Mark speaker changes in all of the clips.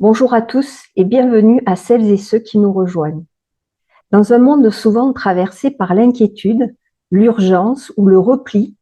Speaker 1: Bonjour à tous et bienvenue à celles et ceux qui nous rejoignent. Dans un monde souvent traversé par l'inquiétude, l'urgence ou le repli,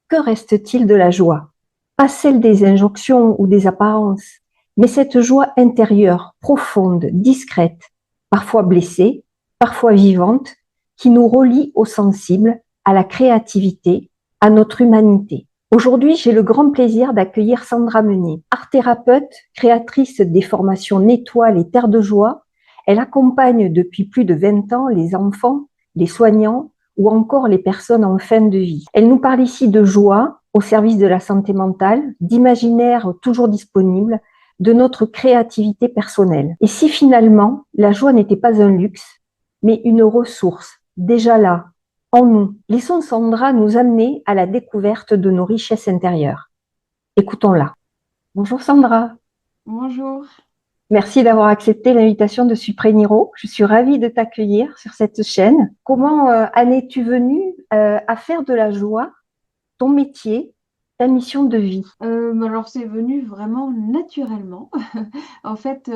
Speaker 1: que reste-t-il de la joie? Pas celle des injonctions ou des apparences, mais cette joie intérieure, profonde, discrète, parfois blessée, parfois vivante, qui nous relie au sensible, à la créativité, à notre humanité. Aujourd'hui, j'ai le grand plaisir d'accueillir Sandra Meunier, art-thérapeute, créatrice des formations N'Étoile et Terre de Joie. Elle accompagne depuis plus de 20 ans les enfants, les soignants ou encore les personnes en fin de vie. Elle nous parle ici de joie au service de la santé mentale, d'imaginaire toujours disponible, de notre créativité personnelle. Et si finalement la joie n'était pas un luxe, mais une ressource déjà là, en nous, laissons Sandra nous amener à la découverte de nos richesses intérieures. Écoutons-la. Bonjour Sandra.
Speaker 2: Bonjour.
Speaker 1: Merci d'avoir accepté l'invitation de Supréniro. Je suis ravie de t'accueillir sur cette chaîne. Comment en es-tu venue à faire de la joie ton métier, ta mission de vie?
Speaker 2: Alors c'est venu vraiment naturellement. En fait,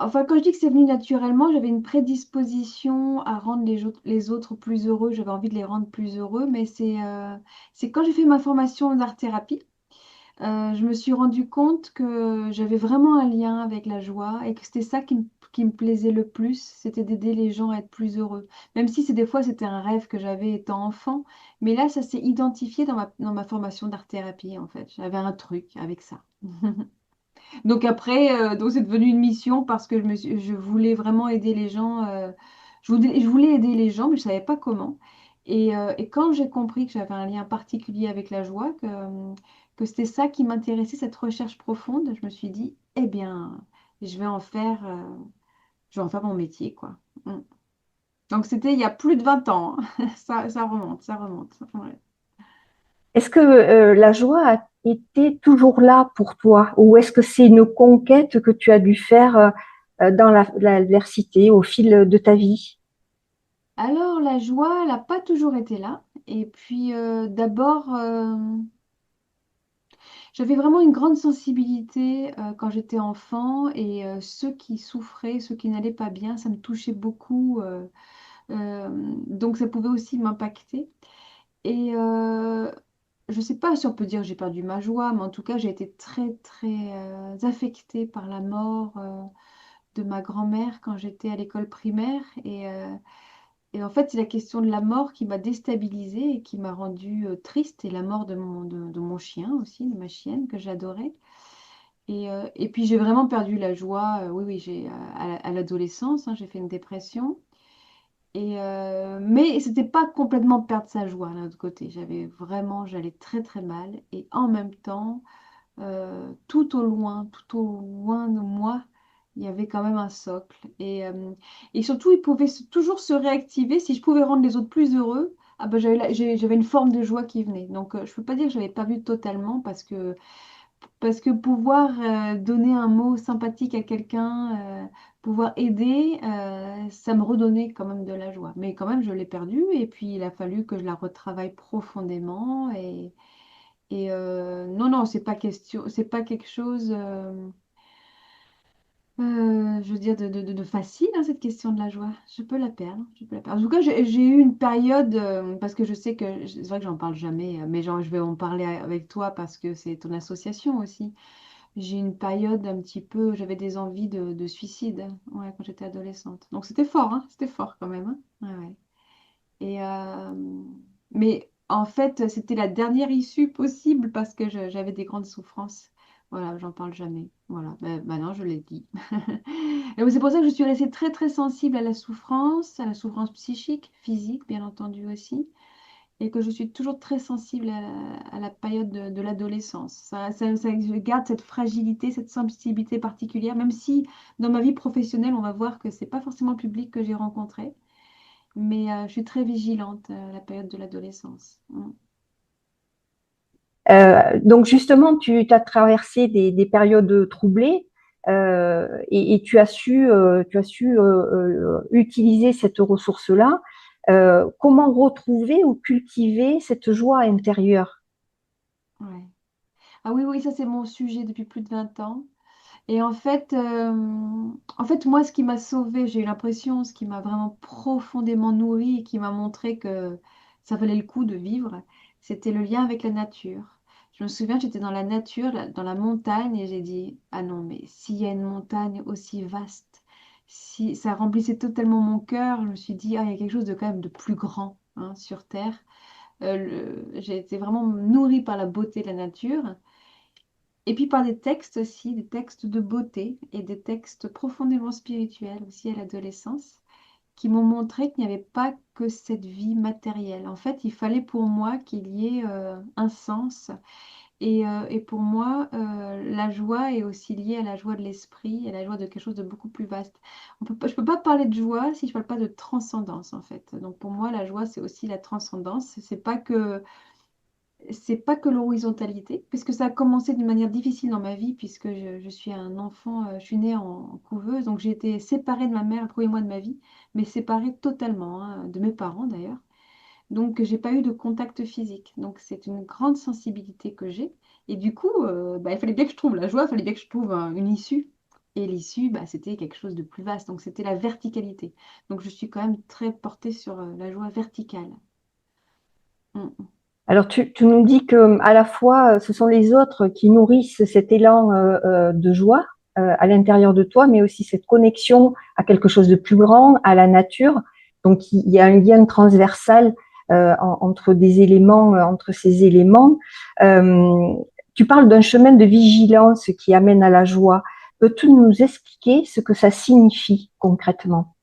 Speaker 2: enfin quand je dis que c'est venu naturellement, j'avais une prédisposition à rendre les autres plus heureux. J'avais envie de les rendre plus heureux, mais c'est quand j'ai fait ma formation d'art-thérapie, je me suis rendu compte que j'avais vraiment un lien avec la joie et que c'était ça qui me plaisait le plus, c'était d'aider les gens à être plus heureux. Même si c'est des fois c'était un rêve que j'avais étant enfant, mais là ça s'est identifié dans ma formation d'art-thérapie en fait. J'avais un truc avec ça. Donc après, donc c'est devenu une mission parce que je voulais vraiment aider les gens. Je voulais aider les gens, mais je savais pas comment. Et quand j'ai compris que j'avais un lien particulier avec la joie, que c'était ça qui m'intéressait, cette recherche profonde, je me suis dit, eh bien, je vais en faire, je vais en faire mon métier, quoi. Mm. Donc c'était il y a plus de 20 ans, hein. Ça remonte, ça remonte. Ouais.
Speaker 1: Est-ce que la joie a été toujours là pour toi ou est-ce que c'est une conquête que tu as dû faire dans l'adversité au fil de ta vie?
Speaker 2: Alors la joie, elle n'a pas toujours été là. Et puis d'abord, j'avais vraiment une grande sensibilité quand j'étais enfant et ceux qui souffraient, ceux qui n'allaient pas bien, ça me touchait beaucoup. Euh, donc ça pouvait aussi m'impacter. Et je ne sais pas si on peut dire que j'ai perdu ma joie, mais en tout cas j'ai été très très affectée par la mort de ma grand-mère quand j'étais à l'école primaire. Et en fait c'est la question de la mort qui m'a déstabilisée et qui m'a rendue triste. Et la mort de mon chien aussi, de ma chienne que j'adorais. Et puis j'ai vraiment perdu la joie. Oui, oui, à l'adolescence, hein, j'ai fait une dépression. Mais c'était pas complètement perdre sa joie d'un autre côté. J'allais très très mal. Et en même temps, tout au loin de moi, il y avait quand même un socle. Et surtout, il pouvait toujours se réactiver. Si je pouvais rendre les autres plus heureux, ah ben, j'avais une forme de joie qui venait. Donc, je peux pas dire que j'avais pas vu totalement parce que pouvoir donner un mot sympathique à quelqu'un, pouvoir aider, ça me redonnait quand même de la joie. Mais quand même, je l'ai perdue et puis il a fallu que je la retravaille profondément. Non, non, c'est pas quelque chose, je veux dire, de facile, hein, cette question de la joie. Je peux la perdre, je peux la perdre. En tout cas, j'ai eu une période, parce que je sais que, c'est vrai que j'en parle jamais, mais genre, je vais en parler avec toi parce que c'est ton association aussi. J'ai eu une période un petit peu, j'avais des envies de suicide, ouais, quand j'étais adolescente. Donc c'était fort, hein, c'était fort quand même, hein. Ouais, ouais. Et, mais en fait, c'était la dernière issue possible parce que j'avais des grandes souffrances. Voilà, j'en parle jamais. Voilà, ben, maintenant je l'ai dit. Et c'est pour ça que je suis restée très très sensible à la souffrance psychique, physique, bien entendu aussi, et que je suis toujours très sensible à la période de l'adolescence. Je garde cette fragilité, cette sensibilité particulière, même si dans ma vie professionnelle, on va voir que c'est pas forcément le public que j'ai rencontré, mais je suis très vigilante à la période de l'adolescence. Mm.
Speaker 1: Donc justement, tu as traversé des périodes troublées et tu as su utiliser cette ressource-là. Comment retrouver ou cultiver cette joie intérieure?
Speaker 2: Ouais. Ah oui, oui, ça c'est mon sujet depuis plus de 20 ans. Et en fait, moi, ce qui m'a sauvée, j'ai eu l'impression, ce qui m'a vraiment profondément nourrie et qui m'a montré que ça valait le coup de vivre, c'était le lien avec la nature. Je me souviens, j'étais dans la nature, dans la montagne, et j'ai dit, ah non, mais s'il y a une montagne aussi vaste, si ça remplissait totalement mon cœur, je me suis dit, ah, il y a quelque chose de quand même de plus grand, hein, sur Terre. J'ai été vraiment nourrie par la beauté de la nature. Et puis par des textes aussi, des textes de beauté et des textes profondément spirituels aussi à l'adolescence, qui m'ont montré qu'il n'y avait pas que cette vie matérielle. En fait, il fallait pour moi qu'il y ait un sens. Et pour moi, la joie est aussi liée à la joie de l'esprit, à la joie de quelque chose de beaucoup plus vaste. Je ne peux pas parler de joie si je ne parle pas de transcendance, en fait. Donc pour moi, la joie, c'est aussi la transcendance. C'est pas que l'horizontalité, puisque ça a commencé d'une manière difficile dans ma vie, puisque je suis un enfant, je suis née en couveuse, donc j'ai été séparée de ma mère le premier mois de ma vie, mais séparée totalement, hein, de mes parents d'ailleurs. Donc j'ai pas eu de contact physique. Donc c'est une grande sensibilité que j'ai. Et du coup, bah, il fallait bien que je trouve la joie, il fallait bien que je trouve une issue. Et l'issue, bah, c'était quelque chose de plus vaste. Donc c'était la verticalité. Donc je suis quand même très portée sur la joie verticale. Mm.
Speaker 1: Alors, tu nous dis que à la fois, ce sont les autres qui nourrissent cet élan de joie à l'intérieur de toi, mais aussi cette connexion à quelque chose de plus grand, à la nature. Donc, il y a un lien transversal entre des éléments, entre ces éléments. Euh, Tu parles d'un chemin de vigilance qui amène à la joie. Peux-tu nous expliquer ce que ça signifie concrètement?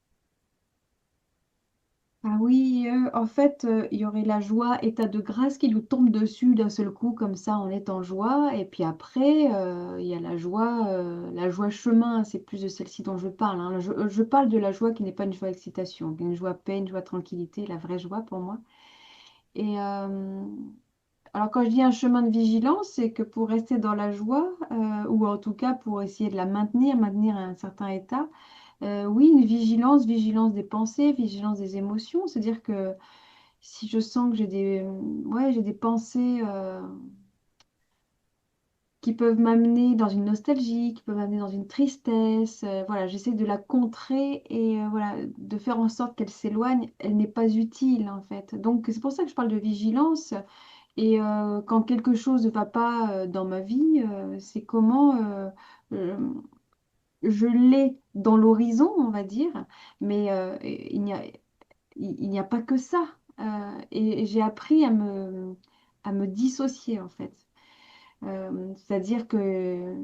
Speaker 2: Ah oui, en fait, il y aurait la joie, état de grâce qui nous tombe dessus d'un seul coup, comme ça, on est en joie. Et puis après, il y a la joie chemin, c'est plus de celle-ci dont je parle, hein. Je parle de la joie qui n'est pas une joie excitation, une joie paix, une joie tranquillité, la vraie joie pour moi. Et alors quand je dis un chemin de vigilance, c'est que pour rester dans la joie, ou en tout cas pour essayer de la maintenir, maintenir un certain état, oui, une vigilance, vigilance des pensées, vigilance des émotions. C'est-à-dire que si je sens que ouais, j'ai des pensées qui peuvent m'amener dans une nostalgie, qui peuvent m'amener dans une tristesse, voilà, j'essaie de la contrer et voilà, de faire en sorte qu'elle s'éloigne. Elle n'est pas utile en fait. Donc c'est pour ça que je parle de vigilance. Et quand quelque chose ne va pas dans ma vie, c'est comment euh, je l'ai dans l'horizon, on va dire, mais il n'y a pas que ça. Et j'ai appris à me dissocier, en fait. C'est-à-dire que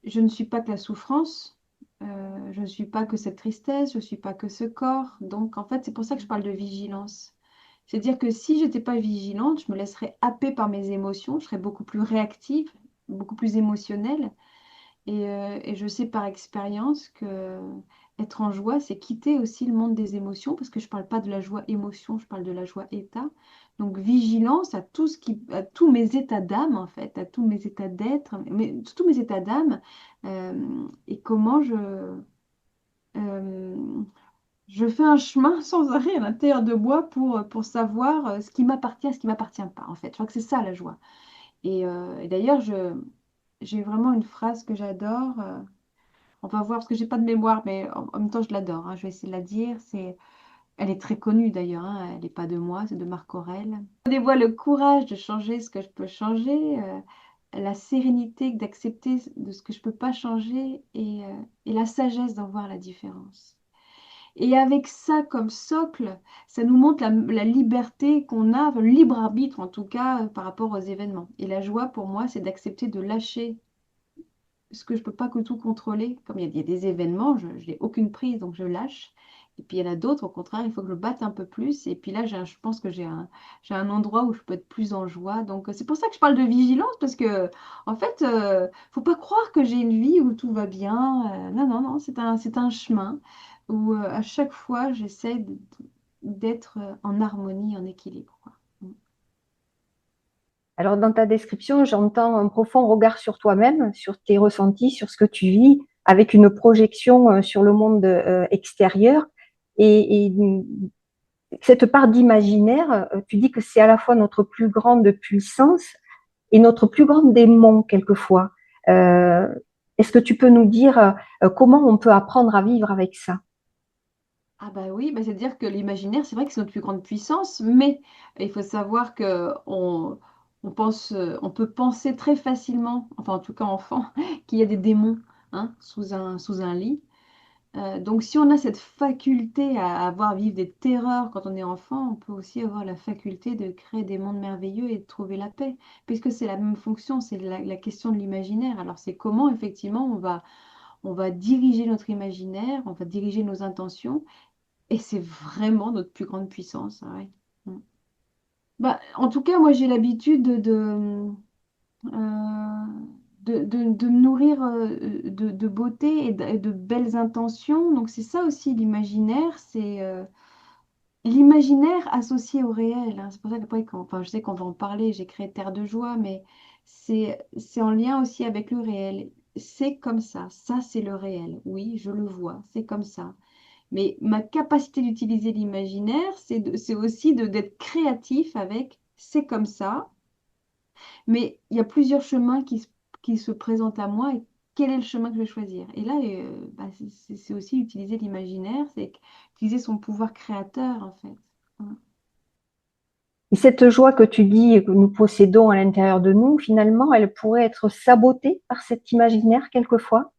Speaker 2: je ne suis pas que la souffrance, je ne suis pas que cette tristesse, je ne suis pas que ce corps. Donc, en fait, c'est pour ça que je parle de vigilance. C'est-à-dire que si je n'étais pas vigilante, je me laisserais happer par mes émotions, je serais beaucoup plus réactive, beaucoup plus émotionnelle. Et je sais par expérience que être en joie, c'est quitter aussi le monde des émotions, parce que je ne parle pas de la joie émotion, je parle de la joie état. Donc vigilance à à tous mes états d'âme en fait, à tous mes états d'être, mais tous mes états d'âme, et comment euh, je fais un chemin sans arrêt à l'intérieur de moi pour savoir ce qui m'appartient, ce qui m'appartient pas en fait. Je crois que c'est ça la joie. Et d'ailleurs, j'ai vraiment une phrase que j'adore. On va voir, parce que j'ai pas de mémoire, mais en même temps, je l'adore, hein. Je vais essayer de la dire. Elle est très connue d'ailleurs, hein. Elle n'est pas de moi, c'est de Marc Aurèle. Donnez-moi le courage de changer ce que je peux changer, la sérénité d'accepter de ce que je peux pas changer et la sagesse d'en voir la différence. Et avec ça comme socle, ça nous montre la liberté qu'on a, enfin, le libre arbitre en tout cas, par rapport aux événements. Et la joie pour moi, c'est d'accepter de lâcher ce que je peux pas que tout contrôler. Comme il y a des événements, je n'ai aucune prise, donc je lâche. Et puis il y en a d'autres, au contraire, il faut que je batte un peu plus. Et puis là, je pense que j'ai un endroit où je peux être plus en joie. Donc c'est pour ça que je parle de vigilance, parce que en fait, faut pas croire que j'ai une vie où tout va bien. Non, non, non, c'est un chemin où à chaque fois, j'essaie d'être en harmonie, en équilibre, quoi.
Speaker 1: Alors, dans ta description, j'entends un profond regard sur toi-même, sur tes ressentis, sur ce que tu vis, avec une projection sur le monde extérieur. Et cette part d'imaginaire, tu dis que c'est à la fois notre plus grande puissance et notre plus grande démon, quelquefois. Euh, Est-ce que tu peux nous dire comment on peut apprendre à vivre avec ça?
Speaker 2: Ah bah oui, bah c'est-à-dire que l'imaginaire, c'est vrai que c'est notre plus grande puissance, mais il faut savoir que on pense, on peut penser très facilement, enfin en tout cas enfant, qu'il y a des démons, hein, sous un lit. Donc si on a cette faculté à avoir vivre des terreurs quand on est enfant, on peut aussi avoir la faculté de créer des mondes merveilleux et de trouver la paix, puisque c'est la même fonction, c'est la question de l'imaginaire. Alors c'est comment effectivement on va diriger notre imaginaire, on va diriger nos intentions, et c'est vraiment notre plus grande puissance, ah ouais. Mm. Bah, en tout cas, moi j'ai l'habitude euh, de me nourrir de beauté et de belles intentions. Donc c'est ça aussi l'imaginaire, c'est l'imaginaire associé au réel, hein. C'est pour ça qu'après, enfin, je sais qu'on va en parler, j'ai créé Terre de joie, mais c'est en lien aussi avec le réel. C'est comme ça c'est le réel. Oui, je le vois, c'est comme ça. Mais ma capacité d'utiliser l'imaginaire, c'est aussi d'être créatif avec c'est comme ça, mais il y a plusieurs chemins qui se présentent à moi et quel est le chemin que je vais choisir? Et là, bah, c'est aussi utiliser l'imaginaire, c'est utiliser son pouvoir créateur en fait. Voilà.
Speaker 1: Et cette joie que tu dis que nous possédons à l'intérieur de nous, finalement, elle pourrait être sabotée par cet imaginaire quelquefois.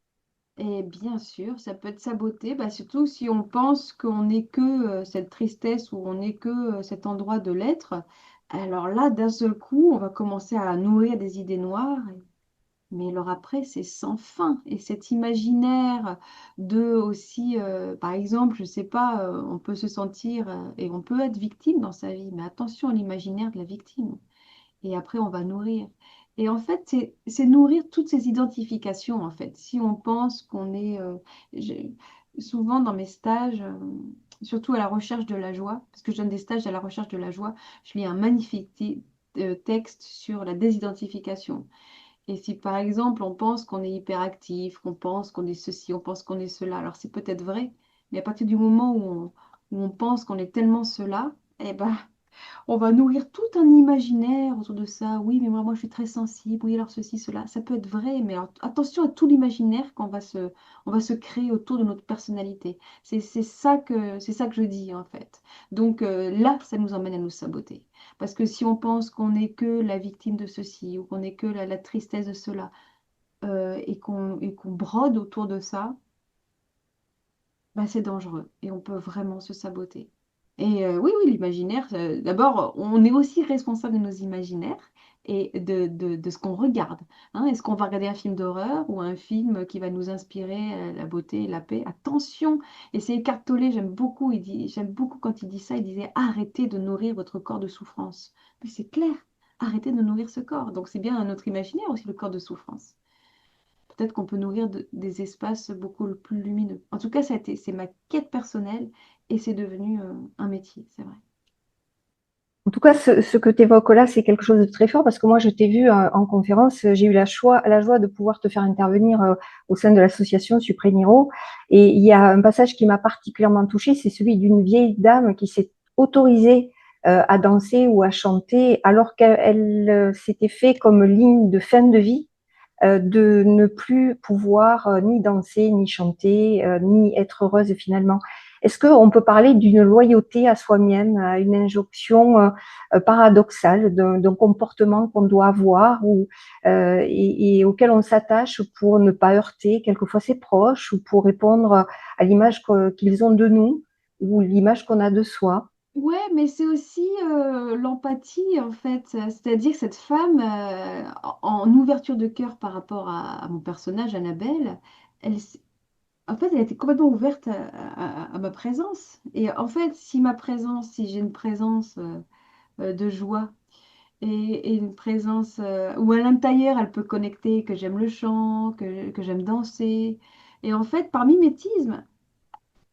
Speaker 2: Et bien sûr, ça peut être saboté, bah, surtout si on pense qu'on n'est que cette tristesse ou on n'est que cet endroit de l'être. Alors là, d'un seul coup, on va commencer à nourrir des idées noires. Mais alors après, c'est sans fin. Et cet imaginaire de aussi, par exemple, je sais pas, on peut se sentir et on peut être victime dans sa vie. Mais attention à l'imaginaire de la victime. Et après, on va nourrir. Et en fait, c'est nourrir toutes ces identifications, en fait. Si on pense qu'on est... souvent dans mes stages, surtout à la recherche de la joie, parce que je donne des stages à la recherche de la joie, je lis un magnifique texte sur la désidentification. Et si par exemple on pense qu'on est hyperactif, qu'on pense qu'on est ceci, on pense qu'on est cela, alors c'est peut-être vrai, mais à partir du moment où on pense qu'on est tellement cela, eh ben, on va nourrir tout un imaginaire autour de ça. Oui, mais moi je suis très sensible, oui, alors ceci, cela, ça peut être vrai, mais alors, attention à tout l'imaginaire on va se créer autour de notre personnalité. C'est ça que je dis en fait. Donc là, ça nous emmène à nous saboter. Parce que si on pense qu'on n'est que la victime de ceci ou qu'on n'est que la tristesse de cela et qu'on brode autour de ça, bah, c'est dangereux et on peut vraiment se saboter. Et oui, oui, l'imaginaire, d'abord, on est aussi responsable de nos imaginaires et de ce qu'on regarde, hein. Est-ce qu'on va regarder un film d'horreur ou un film qui va nous inspirer la beauté et la paix? Attention! Et c'est Eckhart Tolle, j'aime beaucoup quand il dit ça, il disait arrêtez de nourrir votre corps de souffrance. Mais c'est clair, arrêtez de nourrir ce corps. Donc c'est bien notre imaginaire aussi, le corps de souffrance. Peut-être qu'on peut nourrir des espaces beaucoup plus lumineux. En tout cas, c'est ma quête personnelle et c'est devenu un métier, c'est vrai.
Speaker 1: En tout cas, ce que tu évoques là, c'est quelque chose de très fort parce que moi, je t'ai vu en conférence, j'ai eu la joie de pouvoir te faire intervenir au sein de l'association Supréniro. Et il y a un passage qui m'a particulièrement touchée, c'est celui d'une vieille dame qui s'est autorisée à danser ou à chanter alors qu'elle s'était fait comme ligne de fin de vie de ne plus pouvoir ni danser, ni chanter, ni être heureuse finalement. Est-ce qu'on peut parler d'une loyauté à soi-même, à une injonction paradoxale d'un comportement qu'on doit avoir ou, et auquel on s'attache pour ne pas heurter quelquefois ses proches ou pour répondre à l'image qu'ils ont de nous ou l'image qu'on a de soi?
Speaker 2: Ouais, mais c'est aussi l'empathie en fait. C'est-à-dire que cette femme, en ouverture de cœur par rapport à mon personnage, Annabelle, elle, s- en fait, elle était complètement ouverte à ma présence. Et en fait, si j'ai une présence de joie, et une présence où à l'intérieur elle peut connecter que j'aime le chant, que j'aime danser. Et en fait, par mimétisme,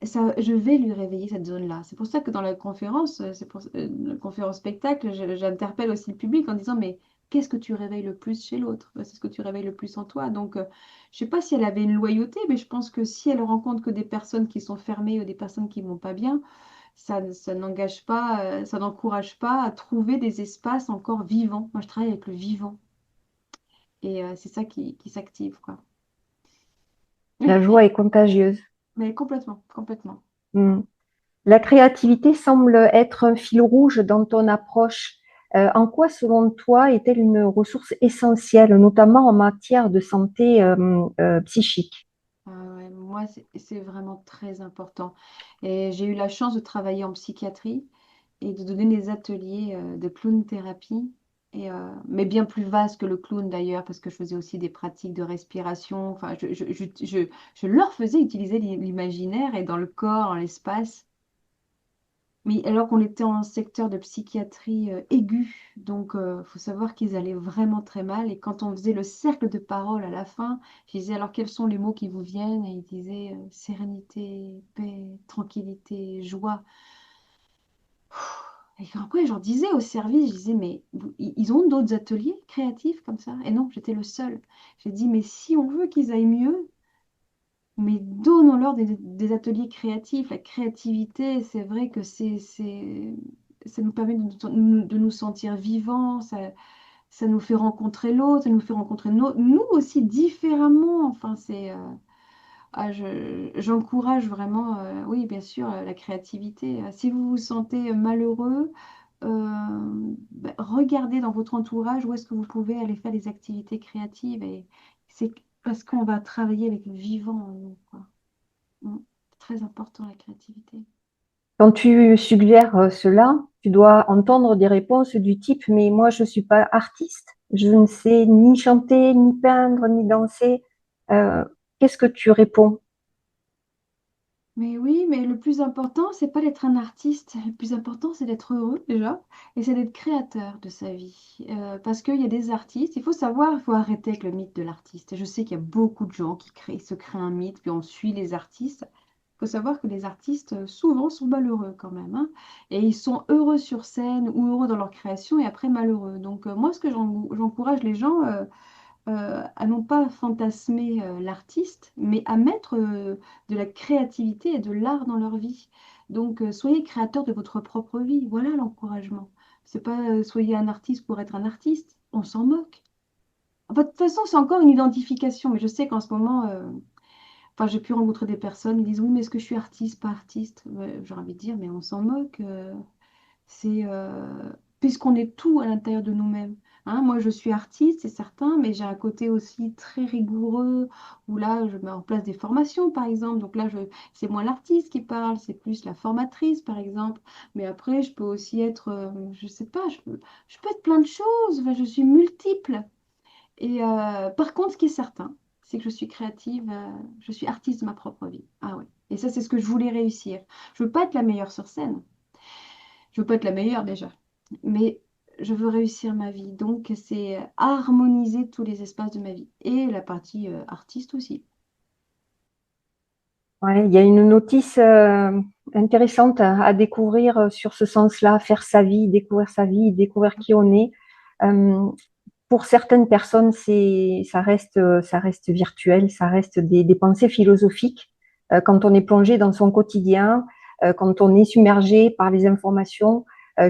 Speaker 2: ça, je vais lui réveiller cette zone-là. C'est pour ça que dans la conférence, la conférence spectacle, j'interpelle aussi le public en disant, mais qu'est-ce que tu réveilles le plus chez l'autre? Bah, c'est ce que tu réveilles le plus en toi. Donc, je sais pas si elle avait une loyauté, mais je pense que si elle rencontre que des personnes qui sont fermées ou des personnes qui vont pas bien, ça n'engage pas, ça n'encourage pas à trouver des espaces encore vivants. Moi, je travaille avec le vivant et c'est ça qui s'active, quoi.
Speaker 1: La joie est contagieuse.
Speaker 2: Mais complètement, complètement.
Speaker 1: Mm. La créativité semble être un fil rouge dans ton approche. En quoi, selon toi, est-elle une ressource essentielle, notamment en matière de santé psychique?
Speaker 2: Ah ouais, moi, c'est vraiment très important. Et j'ai eu la chance de travailler en psychiatrie et de donner des ateliers de clown thérapie, mais bien plus vaste que le clown d'ailleurs, parce que je faisais aussi des pratiques de respiration. Enfin, je leur faisais utiliser l'imaginaire et dans le corps, dans l'espace. Mais alors qu'on était en secteur de psychiatrie aiguë, donc il faut savoir qu'ils allaient vraiment très mal. Et quand on faisait le cercle de parole à la fin, je disais alors quels sont les mots qui vous viennent? Et ils disaient sérénité, paix, tranquillité, joie. Et après, j'en disais au service, je disais mais ils ont d'autres ateliers créatifs comme ça? Et non, j'étais le seul. J'ai dit mais si on veut qu'ils aillent mieux, mais donnons-leur des ateliers créatifs. La créativité, c'est vrai que ça nous permet de nous sentir vivants, ça nous fait rencontrer l'autre, ça nous fait rencontrer nous aussi différemment. Enfin, j'encourage vraiment, oui, bien sûr, la créativité. Si vous vous sentez malheureux, regardez dans votre entourage où est-ce que vous pouvez aller faire des activités créatives. Et c'est parce qu'on va travailler avec le vivant en nous, quoi. Mm. C'est très important la créativité.
Speaker 1: Quand tu suggères cela, tu dois entendre des réponses du type, mais moi, je ne suis pas artiste, je ne sais ni chanter, ni peindre, ni danser. Euh, Qu'est-ce que tu réponds?
Speaker 2: Mais oui, mais le plus important, c'est pas d'être un artiste. Le plus important, c'est d'être heureux déjà, et c'est d'être créateur de sa vie. Parce qu'il y a des artistes, il faut savoir, il faut arrêter avec le mythe de l'artiste. Et je sais qu'il y a beaucoup de gens qui se créent un mythe, puis on suit les artistes. Il faut savoir que les artistes, souvent, sont malheureux quand même, hein. Et ils sont heureux sur scène ou heureux dans leur création et après malheureux. Donc moi, ce que j'encourage les gens, à non pas fantasmer l'artiste, mais à mettre de la créativité et de l'art dans leur vie. Donc, soyez créateur de votre propre vie. Voilà l'encouragement. C'est pas soyez un artiste pour être un artiste. On s'en moque. Enfin, de toute façon, c'est encore une identification. Mais je sais qu'en ce moment, enfin, j'ai pu rencontrer des personnes qui disent oui, mais est-ce que je suis artiste, pas artiste? Ouais, j'ai envie de dire, mais on s'en moque. C'est puisqu'on est tout à l'intérieur de nous-mêmes. Hein, moi, je suis artiste, c'est certain, mais j'ai un côté aussi très rigoureux où là, je mets en place des formations, par exemple. Donc là, c'est moins l'artiste qui parle, c'est plus la formatrice, par exemple. Mais après, je peux aussi être, je sais pas, je peux être plein de choses. Enfin, je suis multiple. Et par contre, ce qui est certain, c'est que je suis créative, je suis artiste de ma propre vie. Ah ouais. Et ça, c'est ce que je voulais réussir. Je veux pas être la meilleure sur scène. Je veux pas être la meilleure déjà, mais je veux réussir ma vie. Donc, c'est harmoniser tous les espaces de ma vie et la partie artiste aussi.
Speaker 1: Ouais, il y a une notice intéressante à découvrir sur ce sens-là, faire sa vie, découvrir qui on est. Euh, pour certaines personnes, ça reste virtuel, ça reste des pensées philosophiques. Quand on est plongé dans son quotidien, quand on est submergé par les informations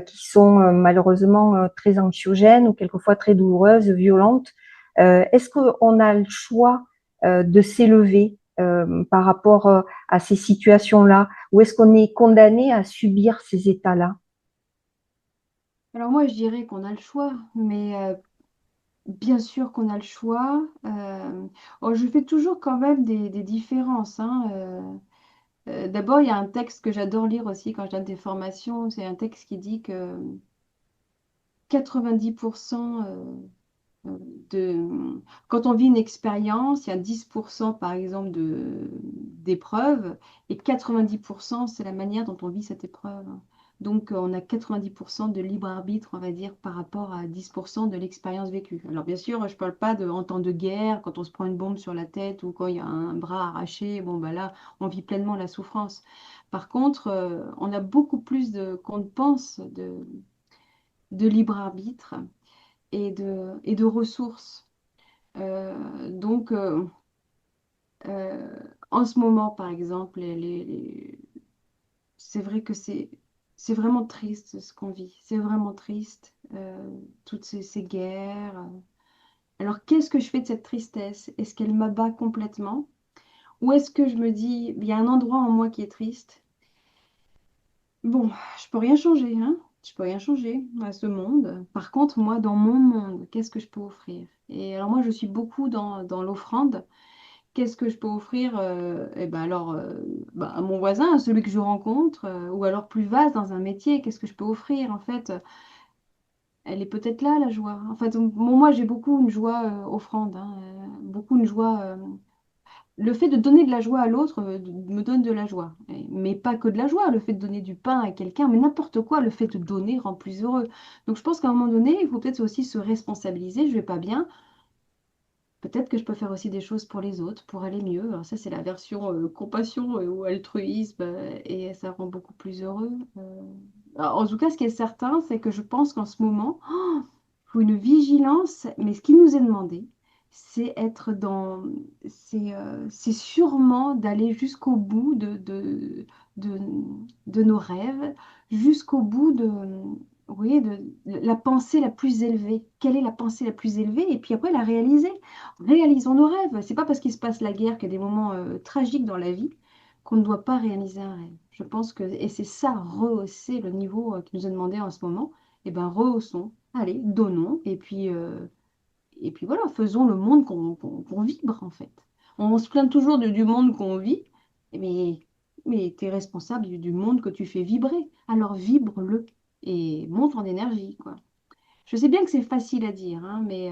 Speaker 1: qui sont malheureusement très anxiogènes ou quelquefois très douloureuses, violentes, est-ce qu'on a le choix de s'élever par rapport à ces situations-là, ou est-ce qu'on est condamné à subir ces états-là?
Speaker 2: Alors moi, je dirais qu'on a le choix, mais bien sûr qu'on a le choix. Oh, je fais toujours quand même des différences, hein. D'abord, il y a un texte que j'adore lire aussi quand je donne des formations. C'est un texte qui dit que 90% de... Quand on vit une expérience, il y a 10% par exemple d'épreuves et 90% c'est la manière dont on vit cette épreuve. Donc on a 90% de libre arbitre, on va dire, par rapport à 10% de l'expérience vécue. Alors bien sûr, je ne parle pas en temps de guerre, quand on se prend une bombe sur la tête ou quand il y a un bras arraché, bon bah là, on vit pleinement la souffrance. Par contre, on a beaucoup plus qu'on ne pense de libre arbitre et de ressources. Donc, en ce moment, par exemple, c'est vrai que c'est vraiment triste ce qu'on vit. C'est vraiment triste, toutes ces guerres. Alors, qu'est-ce que je fais de cette tristesse? Est-ce qu'elle m'abat complètement? Ou est-ce que je me dis, il y a un endroit en moi qui est triste? Bon, je peux rien changer, hein? Je peux rien changer à ce monde. Par contre, moi, dans mon monde, qu'est-ce que je peux offrir? Et alors moi, je suis beaucoup dans l'offrande. Qu'est-ce que je peux offrir eh ben alors, à mon voisin, à celui que je rencontre, ou alors plus vaste dans un métier, qu'est-ce que je peux offrir? En fait, elle est peut-être là, la joie. En fait, moi, j'ai beaucoup une joie offrande, hein, beaucoup une joie. Le fait de donner de la joie à l'autre me donne de la joie. Mais pas que de la joie, le fait de donner du pain à quelqu'un, mais n'importe quoi, le fait de donner rend plus heureux. Donc je pense qu'à un moment donné, il faut peut-être aussi se responsabiliser. Je vais pas bien. Peut-être que je peux faire aussi des choses pour les autres, pour aller mieux. Alors ça, c'est la version compassion ou altruisme, et ça rend beaucoup plus heureux. Alors, en tout cas, ce qui est certain, c'est que je pense qu'en ce moment, il faut une vigilance, mais ce qui nous est demandé, c'est être dans, c'est sûrement d'aller jusqu'au bout de, de nos rêves, jusqu'au bout de, vous voyez, de la pensée la plus élevée. Quelle est la pensée la plus élevée? Et puis après, la réaliser. Réalisons nos rêves. C'est pas parce qu'il se passe la guerre qu'il y a des moments tragiques dans la vie qu'on ne doit pas réaliser un rêve. Je pense que, et c'est ça, rehausser le niveau qui nous est demandé en ce moment, eh ben rehaussons, allez, donnons, et puis voilà, faisons le monde qu'on vibre en fait. On se plaint toujours du monde qu'on vit, mais, mais tu es responsable du monde que tu fais vibrer, alors vibre-le et monte en énergie, quoi. Je sais bien que c'est facile à dire, hein, mais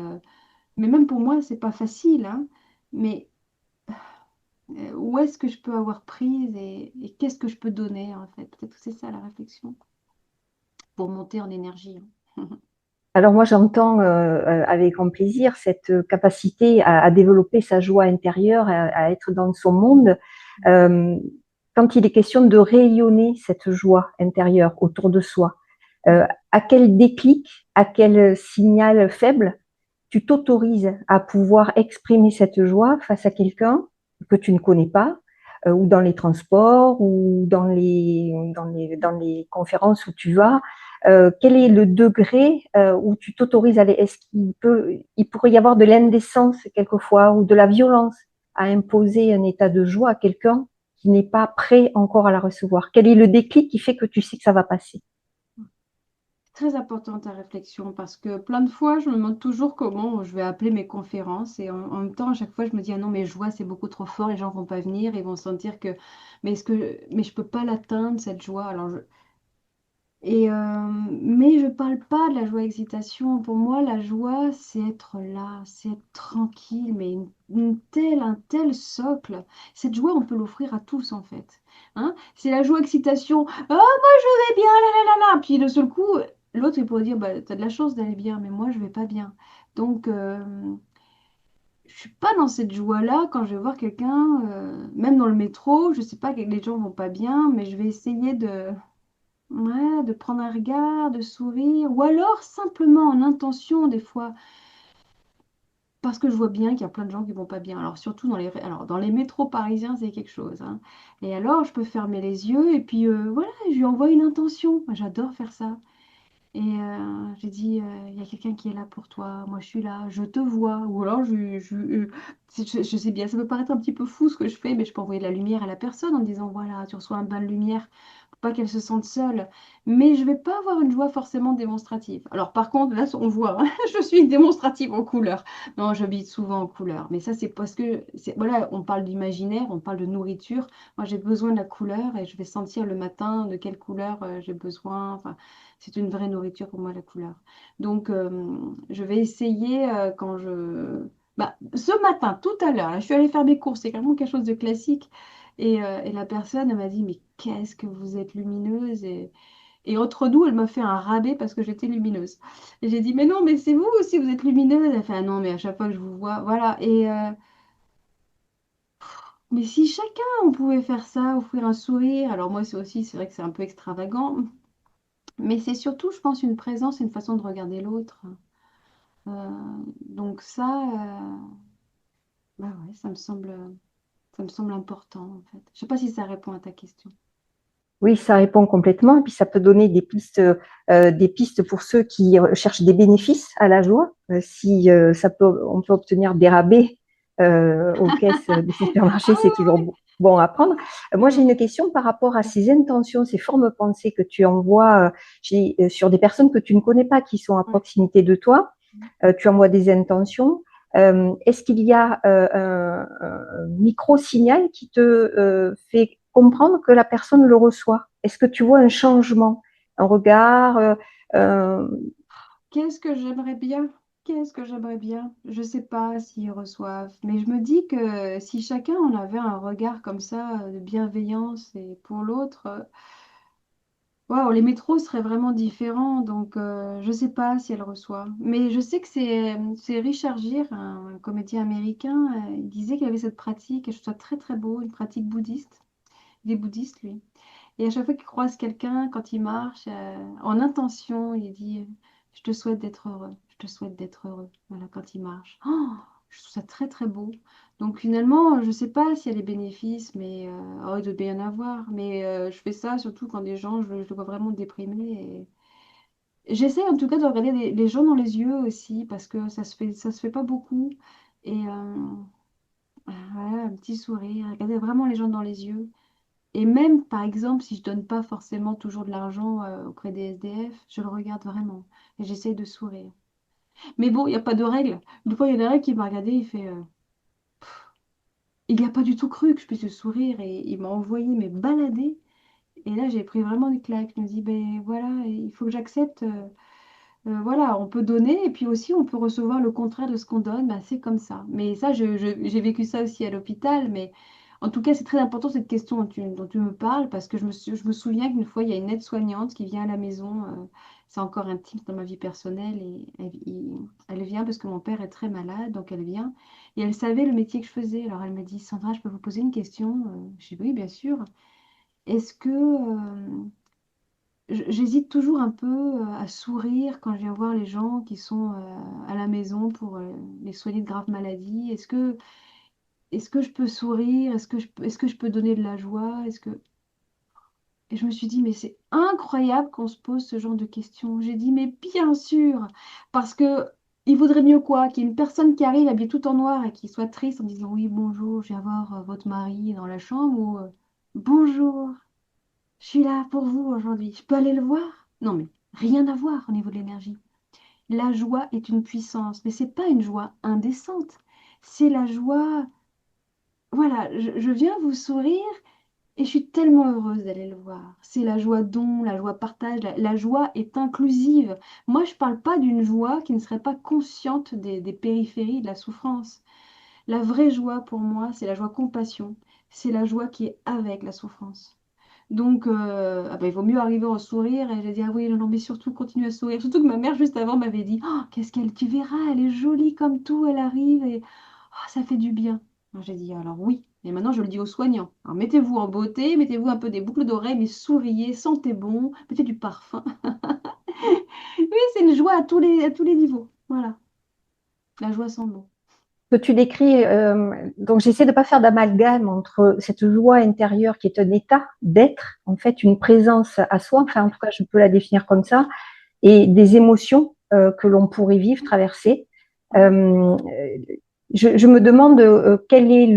Speaker 2: même pour moi, c'est pas facile, hein, mais où est-ce que je peux avoir prise et qu'est-ce que je peux donner en fait? Peut-être que c'est ça la réflexion pour monter en énergie, hein.
Speaker 1: Alors moi, j'entends avec grand plaisir cette capacité à développer sa joie intérieure, à être dans son monde. Euh, Quand il est question de rayonner cette joie intérieure autour de soi, à quel déclic, à quel signal faible tu t'autorises à pouvoir exprimer cette joie face à quelqu'un que tu ne connais pas, ou dans les transports, ou dans les conférences où tu vas, quel est le degré où tu t'autorises à aller? Est-ce il pourrait y avoir de l'indécence quelquefois ou de la violence à imposer un état de joie à quelqu'un qui n'est pas prêt encore à la recevoir? Quel est le déclic qui fait que tu sais que ça va passer?
Speaker 2: Très importante ta réflexion parce que plein de fois, je me demande toujours comment je vais appeler mes conférences et en même temps, à chaque fois, je me dis, ah non, mais joie, c'est beaucoup trop fort, les gens vont pas venir, ils vont sentir que, mais je peux pas l'atteindre, cette joie. Mais je parle pas de la joie excitation. Pour moi, la joie, c'est être là, c'est être tranquille, mais un tel socle. Cette joie, on peut l'offrir à tous, en fait. Hein? C'est la joie excitation. Oh, moi, je vais bien, là, là, là, là. Puis, de seul coup, l'autre, il pourrait dire, bah, t'as de la chance d'aller bien, mais moi, je vais pas bien. Donc, je suis pas dans cette joie-là quand je vais voir quelqu'un, même dans le métro, je sais pas que les gens vont pas bien, mais je vais essayer de ouais, de prendre un regard, de sourire, ou alors simplement en intention des fois, parce que je vois bien qu'il y a plein de gens qui vont pas bien. Alors surtout alors, dans les métros parisiens, c'est quelque chose, hein. Et alors, je peux fermer les yeux et puis voilà, je lui envoie une intention. Moi, j'adore faire ça. Et j'ai dit, il y a quelqu'un qui est là pour toi, moi je suis là, je te vois. Ou alors, je sais bien, ça peut paraître un petit peu fou ce que je fais, mais je peux envoyer de la lumière à la personne en disant, voilà, tu reçois un bain de lumière pour pas qu'elle se sente seule. Mais je vais pas avoir une joie forcément démonstrative. Alors par contre, là, on voit, hein, je suis démonstrative en couleur. Non, j'habite souvent en couleur. Mais ça, c'est parce que, voilà, on parle d'imaginaire, on parle de nourriture. Moi, j'ai besoin de la couleur et je vais sentir le matin de quelle couleur j'ai besoin. Enfin, c'est une vraie nourriture pour moi, la couleur. Donc, je vais essayer quand je... Bah, ce matin, tout à l'heure, là, je suis allée faire mes courses, c'est vraiment quelque chose de classique. Et la personne, elle m'a dit, mais qu'est-ce que vous êtes lumineuse et entre nous, elle m'a fait un rabais parce que j'étais lumineuse. Et j'ai dit, mais non, mais c'est vous aussi, vous êtes lumineuse. Elle fait, ah non, mais à chaque fois que je vous vois, voilà. Mais si chacun, on pouvait faire ça, offrir un sourire, alors moi, c'est vrai que c'est un peu extravagant, mais c'est surtout, je pense, une présence, une façon de regarder l'autre. Euh, donc ça, bah ouais, ça me semble important en fait. Je sais pas si ça répond à ta question.
Speaker 1: Oui, ça répond complètement. Et puis, ça peut donner des pistes pour ceux qui cherchent des bénéfices à la joie. Si on peut obtenir des rabais aux caisses des
Speaker 2: Ah
Speaker 1: supermarchés, c'est toujours
Speaker 2: oui,
Speaker 1: bon à prendre. Moi,
Speaker 2: oui,
Speaker 1: j'ai
Speaker 2: oui.
Speaker 1: une question par rapport à ces intentions, ces formes pensées que tu envoies sur des personnes que tu ne connais pas, qui sont à
Speaker 2: Ouais.
Speaker 1: proximité de toi. Tu envoies des intentions. Est-ce qu'il y a un micro-signal qui te fait comprendre que la personne le reçoit? Est-ce que tu vois un changement, un regard euh,
Speaker 2: Qu'est-ce que j'aimerais bien? Qu'est-ce que j'aimerais bien? Je ne sais pas s'ils reçoivent, mais je me dis que si chacun en avait un regard comme ça de bienveillance et pour l'autre, waouh, les métros seraient vraiment différents. Donc, je ne sais pas si elle reçoit. Mais je sais que c'est Richard Gere, un comédien américain, il disait qu'il avait cette pratique, et je trouve ça très très beau, une pratique bouddhiste. Il est bouddhiste, lui. Et à chaque fois qu'il croise quelqu'un, quand il marche, en intention, il dit, je te souhaite d'être heureux, je te souhaite d'être heureux. Voilà, quand il marche. Oh, je trouve ça très très beau. Donc finalement, je ne sais pas s'il y a des bénéfices, mais oh, il doit bien y en avoir. Mais je fais ça surtout quand des gens, je les vois vraiment déprimés. Et j'essaie en tout cas de regarder les gens dans les yeux aussi, parce que ça se fait pas beaucoup. Et voilà, un petit sourire, regarder vraiment les gens dans les yeux. Et même, par exemple, si je donne pas forcément toujours de l'argent auprès des SDF, je le regarde vraiment et j'essaye de sourire. Mais bon, il n'y a pas de règle. Une fois, il y en a un qui m'a regardé, il fait, il n'y a pas du tout cru que je puisse le sourire et il m'a envoyé mes balader. Et là, j'ai pris vraiment des claques. Je me dis, ben voilà, il faut que j'accepte. Voilà, on peut donner et puis aussi on peut recevoir le contraire de ce qu'on donne, ben, c'est comme ça. Mais ça, j'ai vécu ça aussi à l'hôpital, mais en tout cas, c'est très important cette question dont tu me parles parce que je me souviens qu'une fois, il y a une aide-soignante qui vient à la maison, c'est encore intime dans ma vie personnelle, et elle vient parce que mon père est très malade, donc elle vient et elle savait le métier que je faisais. Alors elle me dit, Sandra, je peux vous poser une question? Je dis, oui, bien sûr. Est-ce que j'hésite toujours un peu à sourire quand je viens voir les gens qui sont à la maison pour les soigner de graves maladies. Est-ce que je peux sourire? Est-ce que je peux donner de la joie? Et je me suis dit, mais c'est incroyable qu'on se pose ce genre de questions. J'ai dit, mais bien sûr, parce que il vaudrait mieux quoi? Qu'il y ait une personne qui arrive habillée tout en noir et qui soit triste en disant, oui, bonjour, je viens voir votre mari dans la chambre, ou bonjour. Je suis là pour vous aujourd'hui. Je peux aller le voir? Non, mais rien à voir au niveau de l'énergie. La joie est une puissance, mais c'est pas une joie indécente. C'est la joie. Voilà, je viens vous sourire et je suis tellement heureuse d'aller le voir. C'est la joie don, la joie partage. La joie est inclusive. Moi, je parle pas d'une joie qui ne serait pas consciente des périphéries de la souffrance. La vraie joie pour moi, c'est la joie compassion. C'est la joie qui est avec la souffrance. Donc, ah bah, il vaut mieux arriver en sourire. Et j'ai dit, ah oui, non, non, mais surtout continue à sourire. Surtout que ma mère, juste avant, m'avait dit, oh, qu'est-ce qu'elle, tu verras, elle est jolie comme tout, elle arrive et oh, ça fait du bien. Alors, j'ai dit, alors oui. Et maintenant, je le dis aux soignants. Alors, mettez-vous en beauté, mettez-vous un peu des boucles d'oreilles, mais souriez, sentez bon, mettez du parfum. Oui, c'est une joie à tous les niveaux. Voilà, la joie sans mots.
Speaker 1: que tu décris. Donc, j'essaie de ne pas faire d'amalgame entre cette joie intérieure qui est un état d'être, en fait, une présence à soi, enfin, en tout cas, je peux la définir comme ça, et des émotions que l'on pourrait vivre, traverser.
Speaker 2: Ouais.
Speaker 1: Euh, je me demande quelle est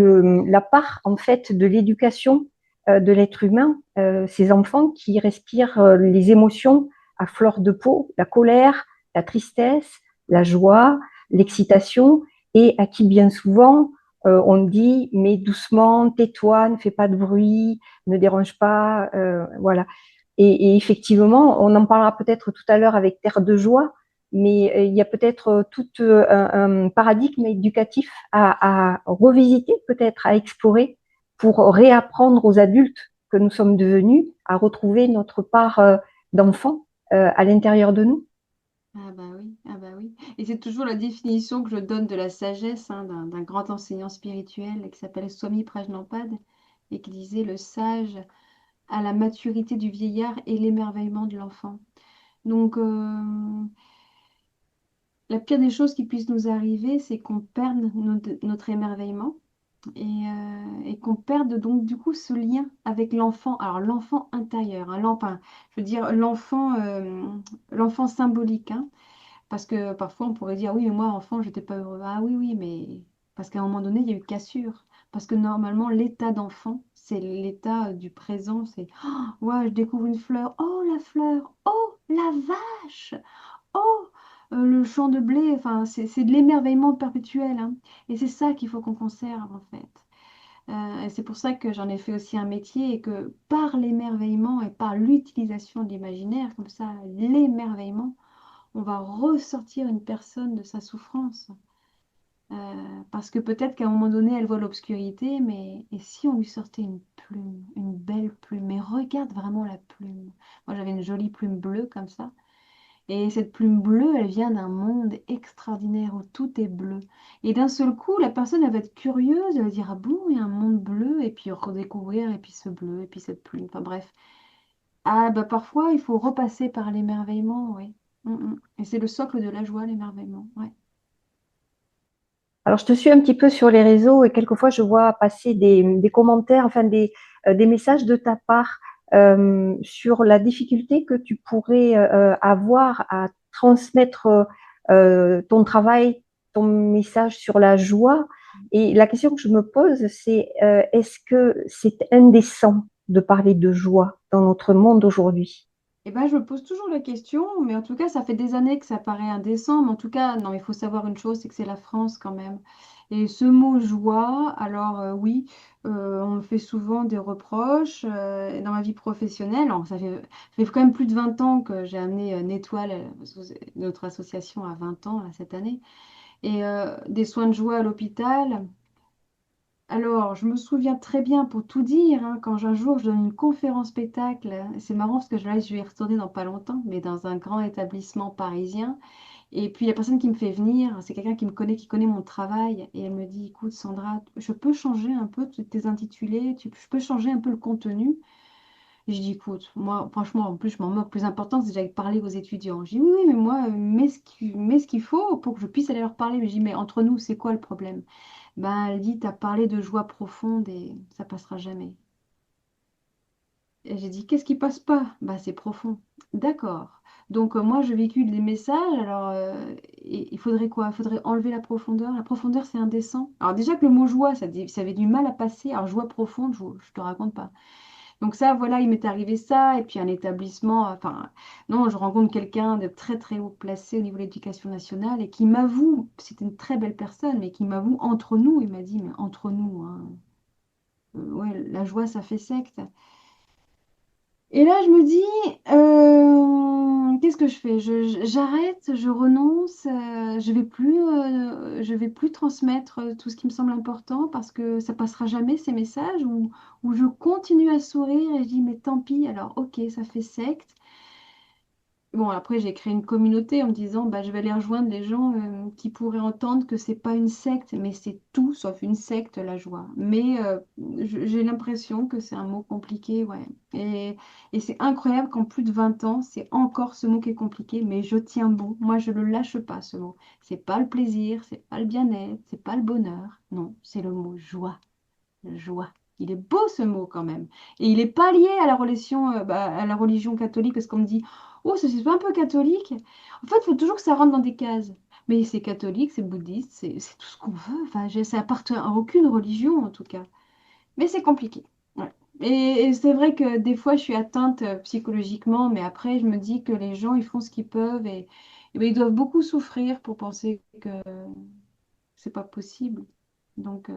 Speaker 1: la part, en fait, de l'éducation de l'être humain, ces enfants qui respirent les émotions à fleur de peau, la colère, la tristesse, la joie, l'excitation, et à qui bien souvent on dit mais doucement, tais-toi, ne fais pas de bruit, ne dérange pas, voilà. Et effectivement, on en parlera peut-être tout à l'heure avec Terre de joie, mais il y a peut-être tout un paradigme éducatif à revisiter, peut-être à explorer pour réapprendre aux adultes que nous sommes devenus à retrouver notre part d'enfant à l'intérieur de nous.
Speaker 2: Ah bah oui, ah bah oui. Et c'est toujours la définition que je donne de la sagesse hein, d'un grand enseignant spirituel qui s'appelle Swami Prajnapada et qui disait le sage a la maturité du vieillard et l'émerveillement de l'enfant. Donc la pire des choses qui puissent nous arriver, c'est qu'on perde notre émerveillement et qu'on perde donc du coup ce lien avec l'enfant. Alors l'enfant intérieur, hein, enfin, je veux dire l'enfant symbolique. Hein. Parce que parfois on pourrait dire, oui, mais moi, enfant, j'étais pas heureux. Ah oui, oui, mais Parce qu'à un moment donné, il y a eu cassure. Parce que normalement, l'état d'enfant, c'est l'état du présent. C'est ouais, je découvre une fleur. Oh, la fleur. Oh, la vache. Oh, le champ de blé. Enfin, c'est de l'émerveillement perpétuel, hein. Et c'est ça qu'il faut qu'on conserve, en fait. Et c'est pour ça que j'en ai fait aussi un métier et que par l'émerveillement et par l'utilisation de l'imaginaire, comme ça, l'émerveillement, on va ressortir une personne de sa souffrance. Parce que peut-être qu'à un moment donné, elle voit l'obscurité, mais et si on lui sortait une plume, une belle plume, mais regarde vraiment la plume. Moi, j'avais une jolie plume bleue comme ça. Et cette plume bleue, elle vient d'un monde extraordinaire où tout est bleu. Et d'un seul coup, la personne, elle va être curieuse, elle va dire, ah bon, il y a un monde bleu, et puis redécouvrir, et puis ce bleu, et puis cette plume. Enfin bref. Ah, bah parfois, il faut repasser par l'émerveillement, oui. Et c'est le socle de la joie, l'émerveillement, ouais.
Speaker 1: Alors, je te suis un petit peu sur les réseaux et quelquefois, je vois passer des commentaires, enfin des messages de ta part sur la difficulté que tu pourrais avoir à transmettre ton travail, ton message sur la joie. Et la question que je me pose, c'est est-ce que c'est indécent de parler de joie dans notre monde aujourd'hui?
Speaker 2: Eh ben, je me pose toujours la question, mais en tout cas, ça fait des années que ça paraît indécent. Mais en tout cas, non, il faut savoir une chose, c'est que c'est la France quand même. Et ce mot joie, alors oui, on me fait souvent des reproches dans ma vie professionnelle. Alors, ça fait quand même plus de 20 ans que j'ai amené Nétoile, notre association à 20 ans là, cette année, et des soins de joie à l'hôpital. Alors, je me souviens très bien, pour tout dire, hein, quand un jour je donne une conférence spectacle, c'est marrant parce que je vais y retourner dans pas longtemps, mais dans un grand établissement parisien. Et puis la personne qui me fait venir, c'est quelqu'un qui me connaît, qui connaît mon travail, et elle me dit, écoute Sandra, je peux changer un peu tes intitulés, je peux changer un peu le contenu. Et je dis, écoute, moi, franchement, en plus, je m'en moque. Le plus important, c'est déjà de parler aux étudiants. Je dis, oui, oui, mais moi, mets ce qu'il faut pour que je puisse aller leur parler. Mais je dis, mais entre nous, c'est quoi le problème? Ben, elle dit, t'as parlé de joie profonde et ça passera jamais. Et j'ai dit, qu'est-ce qui passe pas? Ben, c'est profond. D'accord. Donc, moi, je véhicule des messages. Alors, il faudrait quoi? Il faudrait enlever la profondeur. La profondeur, c'est indécent. Alors, déjà que le mot joie, ça avait du mal à passer. Alors, joie profonde, je te raconte pas. Donc ça, voilà, il m'est arrivé ça, et puis un établissement, enfin, non, je rencontre quelqu'un de très très haut placé au niveau de l'éducation nationale et qui m'avoue, c'était une très belle personne, mais qui m'avoue entre nous, il m'a dit, mais entre nous, hein, ouais, la joie, ça fait secte. Et là, je me dis, qu'est-ce que je fais? J'arrête, je renonce, je vais plus transmettre tout ce qui me semble important parce que ça passera jamais ces messages ou je continue à sourire et je dis, mais tant pis, alors ok, ça fait secte. Bon, après, j'ai créé une communauté en me disant, bah, je vais aller rejoindre les gens qui pourraient entendre que c'est pas une secte, mais c'est tout sauf une secte, la joie. Mais j'ai l'impression que c'est un mot compliqué, ouais. Et c'est incroyable qu'en plus de 20 ans, c'est encore ce mot qui est compliqué, mais je tiens bon. Moi, je ne le lâche pas, ce mot. C'est pas le plaisir, c'est pas le bien-être, c'est pas le bonheur. Non, c'est le mot joie. Joie. Il est beau ce mot quand même. Et il n'est pas lié à la religion, à la religion catholique, parce qu'on me dit, oh, ça c'est pas un peu catholique. En fait, il faut toujours que ça rentre dans des cases. Mais c'est catholique, c'est bouddhiste, c'est tout ce qu'on veut. Enfin, ça appartient à aucune religion en tout cas. Mais c'est compliqué. Ouais. Et c'est vrai que des fois, je suis atteinte psychologiquement, mais après, je me dis que les gens, ils font ce qu'ils peuvent et ben, ils doivent beaucoup souffrir pour penser que c'est pas possible. Donc,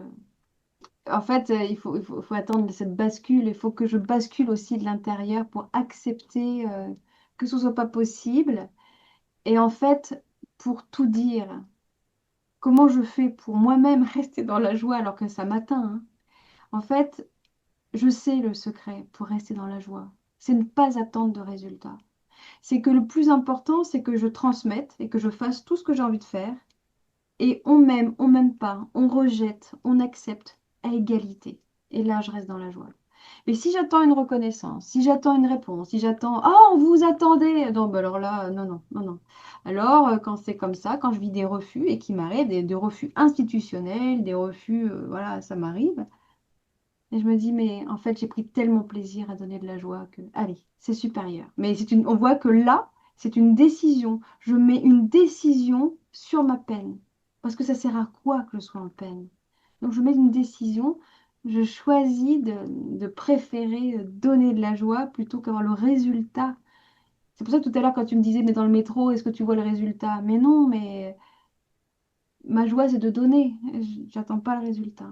Speaker 2: en fait, faut attendre cette bascule. Il faut que je bascule aussi de l'intérieur pour accepter que ce soit pas possible. Et en fait, pour tout dire, comment je fais pour moi-même rester dans la joie alors que ça m'atteint, hein. En fait, je sais le secret pour rester dans la joie. C'est ne pas attendre de résultats. C'est que le plus important, c'est que je transmette et que je fasse tout ce que j'ai envie de faire. Et on m'aime pas, on rejette, on accepte à égalité. Et là, je reste dans la joie. Mais si j'attends une reconnaissance, si j'attends une réponse, si j'attends «Oh, vous attendez!» Non, bah alors là, non, non, non, non. Alors, quand c'est comme ça, quand je vis des refus et qu'il m'arrive des refus institutionnels, des refus, voilà, ça m'arrive. Et je me dis, mais en fait, j'ai pris tellement plaisir à donner de la joie que, allez, c'est supérieur. Mais on voit que là, c'est une décision. Je mets une décision sur ma peine. Parce que ça sert à quoi que je sois en peine? Donc je mets une décision, je choisis de préférer donner de la joie plutôt qu'avoir le résultat. C'est pour ça que tout à l'heure, quand tu me disais, mais dans le métro, est-ce que tu vois le résultat? Mais non, mais ma joie, c'est de donner. J'attends pas le résultat.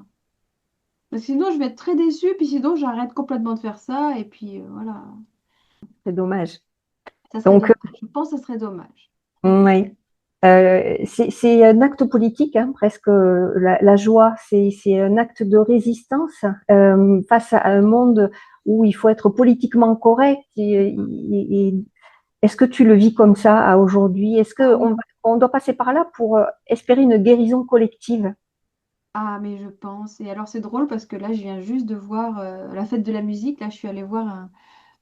Speaker 2: Parce que sinon, je vais être très déçue, puis sinon, j'arrête complètement de faire ça, et puis voilà.
Speaker 1: C'est dommage.
Speaker 2: Ça serait
Speaker 1: Donc,
Speaker 2: dommage. Je pense que ça serait dommage.
Speaker 1: oui. C'est un acte politique, hein, presque. La joie, c'est un acte de résistance face à un monde où il faut être politiquement correct. Est-ce que tu le vis comme ça à aujourd'hui? Est-ce
Speaker 2: Ah
Speaker 1: qu'on
Speaker 2: oui.
Speaker 1: on doit passer par là pour espérer une guérison collective?
Speaker 2: Ah, mais je pense. Et alors, c'est drôle parce que là, je viens juste de voir la fête de la musique. Là, je suis allée voir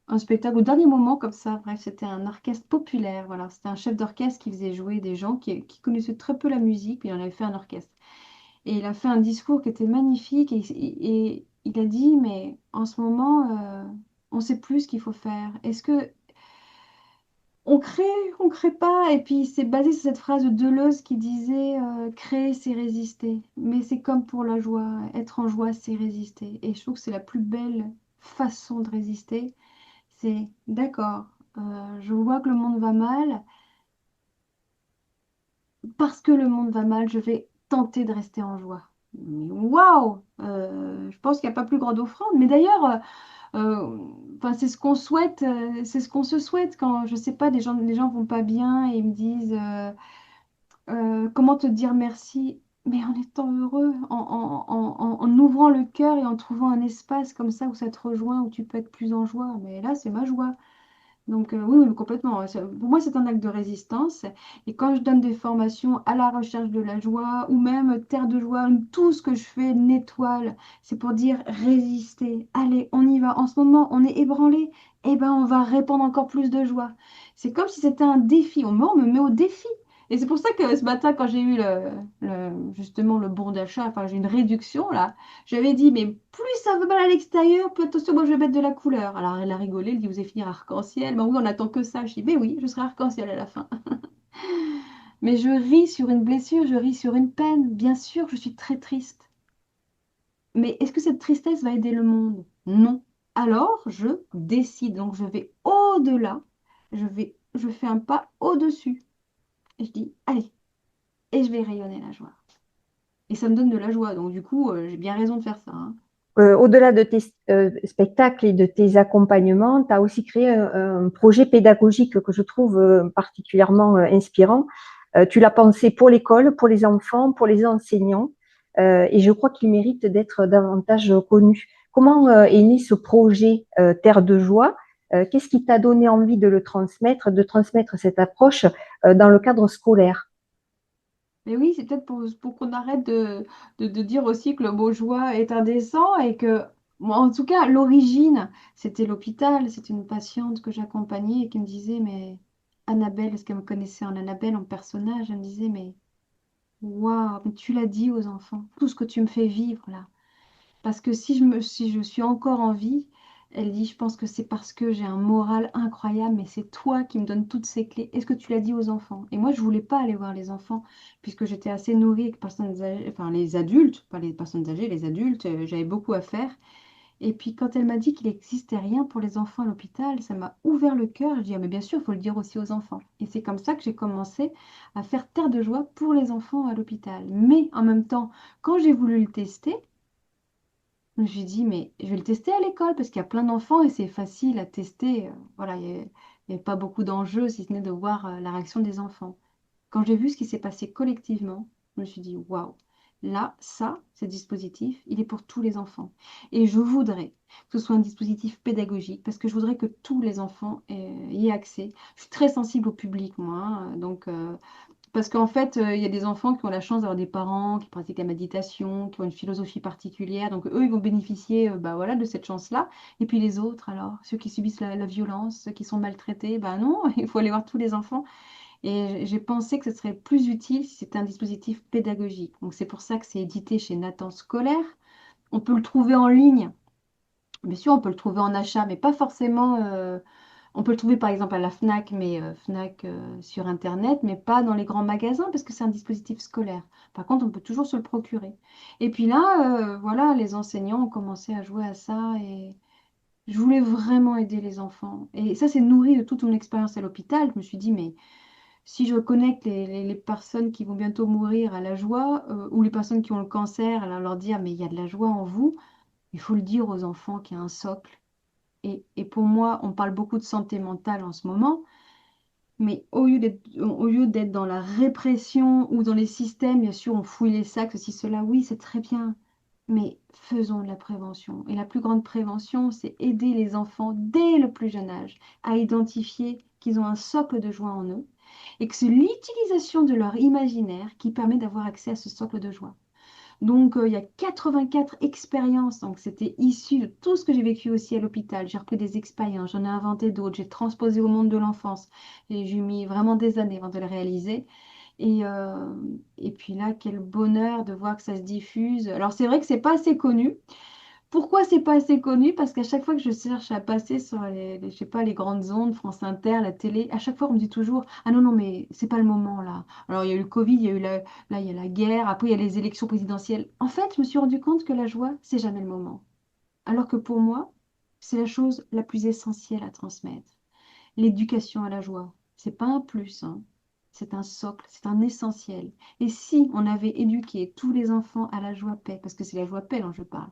Speaker 2: un spectacle au dernier moment, comme ça. Bref, c'était un orchestre populaire. Voilà, c'était un chef d'orchestre qui faisait jouer des gens qui connaissaient très peu la musique, puis il en avait fait un orchestre. Et il a fait un discours qui était magnifique et il a dit, mais en ce moment, on ne sait plus ce qu'il faut faire. Est-ce que on crée pas? Et puis c'est basé sur cette phrase de Deleuze qui disait, créer, c'est résister. Mais c'est comme pour la joie, être en joie, c'est résister. Et je trouve que c'est la plus belle façon de résister. C'est d'accord, je vois que le monde va mal. Parce que le monde va mal, je vais tenter de rester en joie. Mais waouh! Je pense qu'il n'y a pas plus grande offrande. Mais d'ailleurs, enfin, c'est ce qu'on souhaite, c'est ce qu'on se souhaite quand, je sais pas, les gens vont pas bien et ils me disent comment te dire merci, mais en étant heureux, en ouvrant le cœur et en trouvant un espace comme ça où ça te rejoint, où tu peux être plus en joie. Mais là, c'est ma joie. Donc oui, oui, complètement. Pour moi, c'est un acte de résistance. Et quand je donne des formations à la recherche de la joie ou même Terre de joie, tout ce que je fais n'étoile, c'est pour dire résister. Allez, on y va. En ce moment, on est ébranlé. Eh ben, on va répandre encore plus de joie. C'est comme si c'était un défi. On me met au défi. Et c'est pour ça que ce matin, quand j'ai eu justement le bon d'achat, enfin j'ai une réduction là, j'avais dit, mais plus ça va mal à l'extérieur, plus attention, moi je vais mettre de la couleur. Alors elle a rigolé, elle dit, vous allez finir arc-en-ciel. Ben oui, on attend que ça. Je dis, mais oui, je serai arc-en-ciel à la fin. Mais je ris sur une blessure, je ris sur une peine. Bien sûr, je suis très triste. Mais est-ce que cette tristesse va aider le monde? Non. Alors je décide. Donc je vais au-delà. Je fais un pas au-dessus. Et je dis, allez, et je vais rayonner la joie. Et ça me donne de la joie. Donc du coup, j'ai bien raison de faire ça, hein.
Speaker 1: Au-delà de tes spectacles et de tes accompagnements, tu as aussi créé un projet pédagogique que je trouve particulièrement inspirant. Tu l'as pensé pour l'école, pour les enfants, pour les enseignants, et je crois qu'il mérite d'être davantage connu. Comment est né ce projet Terre de joie? Qu'est-ce qui t'a donné envie de transmettre cette approche dans le cadre scolaire?
Speaker 2: Mais oui, c'est peut-être pour qu'on arrête de dire aussi que le mot joie est indécent et que, moi, en tout cas, l'origine, c'était l'hôpital. C'était une patiente que j'accompagnais et qui me disait, mais Annabelle, est-ce qu'elle me connaissait en Annabelle, en personnage? Elle me disait, mais waouh, mais tu l'as dit aux enfants, tout ce que tu me fais vivre là. Parce que si je suis encore en vie, elle dit, je pense que c'est parce que j'ai un moral incroyable, mais c'est toi qui me donnes toutes ces clés. Est-ce que tu l'as dit aux enfants? Et moi, je voulais pas aller voir les enfants, puisque j'étais assez nourrie avec personnes âgées, enfin les adultes, pas les personnes âgées, les adultes, j'avais beaucoup à faire. Et puis quand elle m'a dit qu'il n'existait rien pour les enfants à l'hôpital, ça m'a ouvert le cœur. Je dis, ah, mais bien sûr, il faut le dire aussi aux enfants. Et c'est comme ça que j'ai commencé à faire Terre de joie pour les enfants à l'hôpital. Mais en même temps, quand j'ai voulu le tester, je me suis dit, mais je vais le tester à l'école parce qu'il y a plein d'enfants et c'est facile à tester. Voilà, il n'y a pas beaucoup d'enjeux si ce n'est de voir la réaction des enfants. Quand j'ai vu ce qui s'est passé collectivement, je me suis dit, waouh, là, ça, ce dispositif, il est pour tous les enfants. Et je voudrais que ce soit un dispositif pédagogique parce que je voudrais que tous les enfants y aient accès. Je suis très sensible au public, moi, hein, donc parce qu'en fait, il y a des enfants qui ont la chance d'avoir des parents qui pratiquent la méditation, qui ont une philosophie particulière. Donc, eux, ils vont bénéficier bah, voilà, de cette chance-là. Et puis les autres, alors, ceux qui subissent la violence, ceux qui sont maltraités, ben non, il faut aller voir tous les enfants. Et j'ai pensé que ce serait plus utile si c'était un dispositif pédagogique. Donc, c'est pour ça que c'est édité chez Nathan Scolaire. On peut le trouver en ligne. Bien sûr, on peut le trouver en achat, mais pas forcément. On peut le trouver par exemple à la Fnac, mais Fnac sur Internet, mais pas dans les grands magasins parce que c'est un dispositif scolaire. Par contre, on peut toujours se le procurer. Et puis là, voilà, les enseignants ont commencé à jouer à ça et je voulais vraiment aider les enfants. Et ça, c'est nourri de toute mon expérience à l'hôpital. Je me suis dit, mais si je connecte les personnes qui vont bientôt mourir à la joie, ou les personnes qui ont le cancer, alors leur dire, mais il y a de la joie en vous, il faut le dire aux enfants qu'il y a un socle. Et pour moi, on parle beaucoup de santé mentale en ce moment, mais au lieu d'être dans la répression ou dans les systèmes, bien sûr, on fouille les sacs, ceci, cela, oui, c'est très bien, mais faisons de la prévention. Et la plus grande prévention, c'est aider les enfants dès le plus jeune âge à identifier qu'ils ont un socle de joie en eux et que c'est l'utilisation de leur imaginaire qui permet d'avoir accès à ce socle de joie. Donc, il y a 84 expériences. Donc, c'était issu de tout ce que j'ai vécu aussi à l'hôpital. J'ai repris des expériences, j'en ai inventé d'autres, j'ai transposé au monde de l'enfance. Et j'ai mis vraiment des années avant de le réaliser. Et, euh, et puis là, quel bonheur de voir que ça se diffuse. Alors, c'est vrai que c'est pas assez connu. Pourquoi c'est pas assez connu? Parce qu'à chaque fois que je cherche à passer sur je sais pas, les grandes ondes, France Inter, la télé, à chaque fois on me dit toujours, ah non, non, mais c'est pas le moment là. Alors il y a eu le Covid, il y a eu là, il y a la guerre, après il y a les élections présidentielles. En fait, je me suis rendu compte que la joie, c'est jamais le moment. Alors que pour moi, c'est la chose la plus essentielle à transmettre. L'éducation à la joie, c'est pas un plus, hein. C'est un socle, c'est un essentiel. Et si on avait éduqué tous les enfants à la joie paix, parce que c'est la joie paix dont je parle,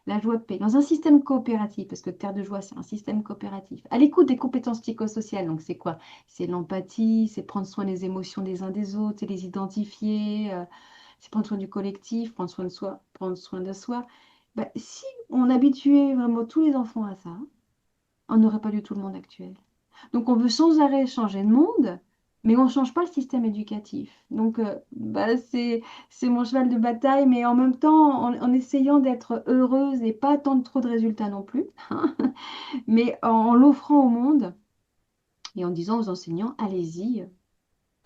Speaker 2: la joie de paix, dans un système coopératif, parce que Terre de Joie, c'est un système coopératif, à l'écoute des compétences psychosociales. Donc, c'est quoi? C'est l'empathie, c'est prendre soin des émotions des uns des autres, c'est les identifier, c'est prendre soin du collectif, prendre soin de soi, prendre soin de soi. Ben, si on habituait vraiment tous les enfants à ça, on n'aurait pas du tout le monde actuel. Donc on veut sans arrêt changer de monde, mais on ne change pas le système éducatif. Donc bah, c'est mon cheval de bataille, mais en même temps en essayant d'être heureuse et pas attendre trop de résultats non plus, mais en l'offrant au monde et en disant aux enseignants, allez-y,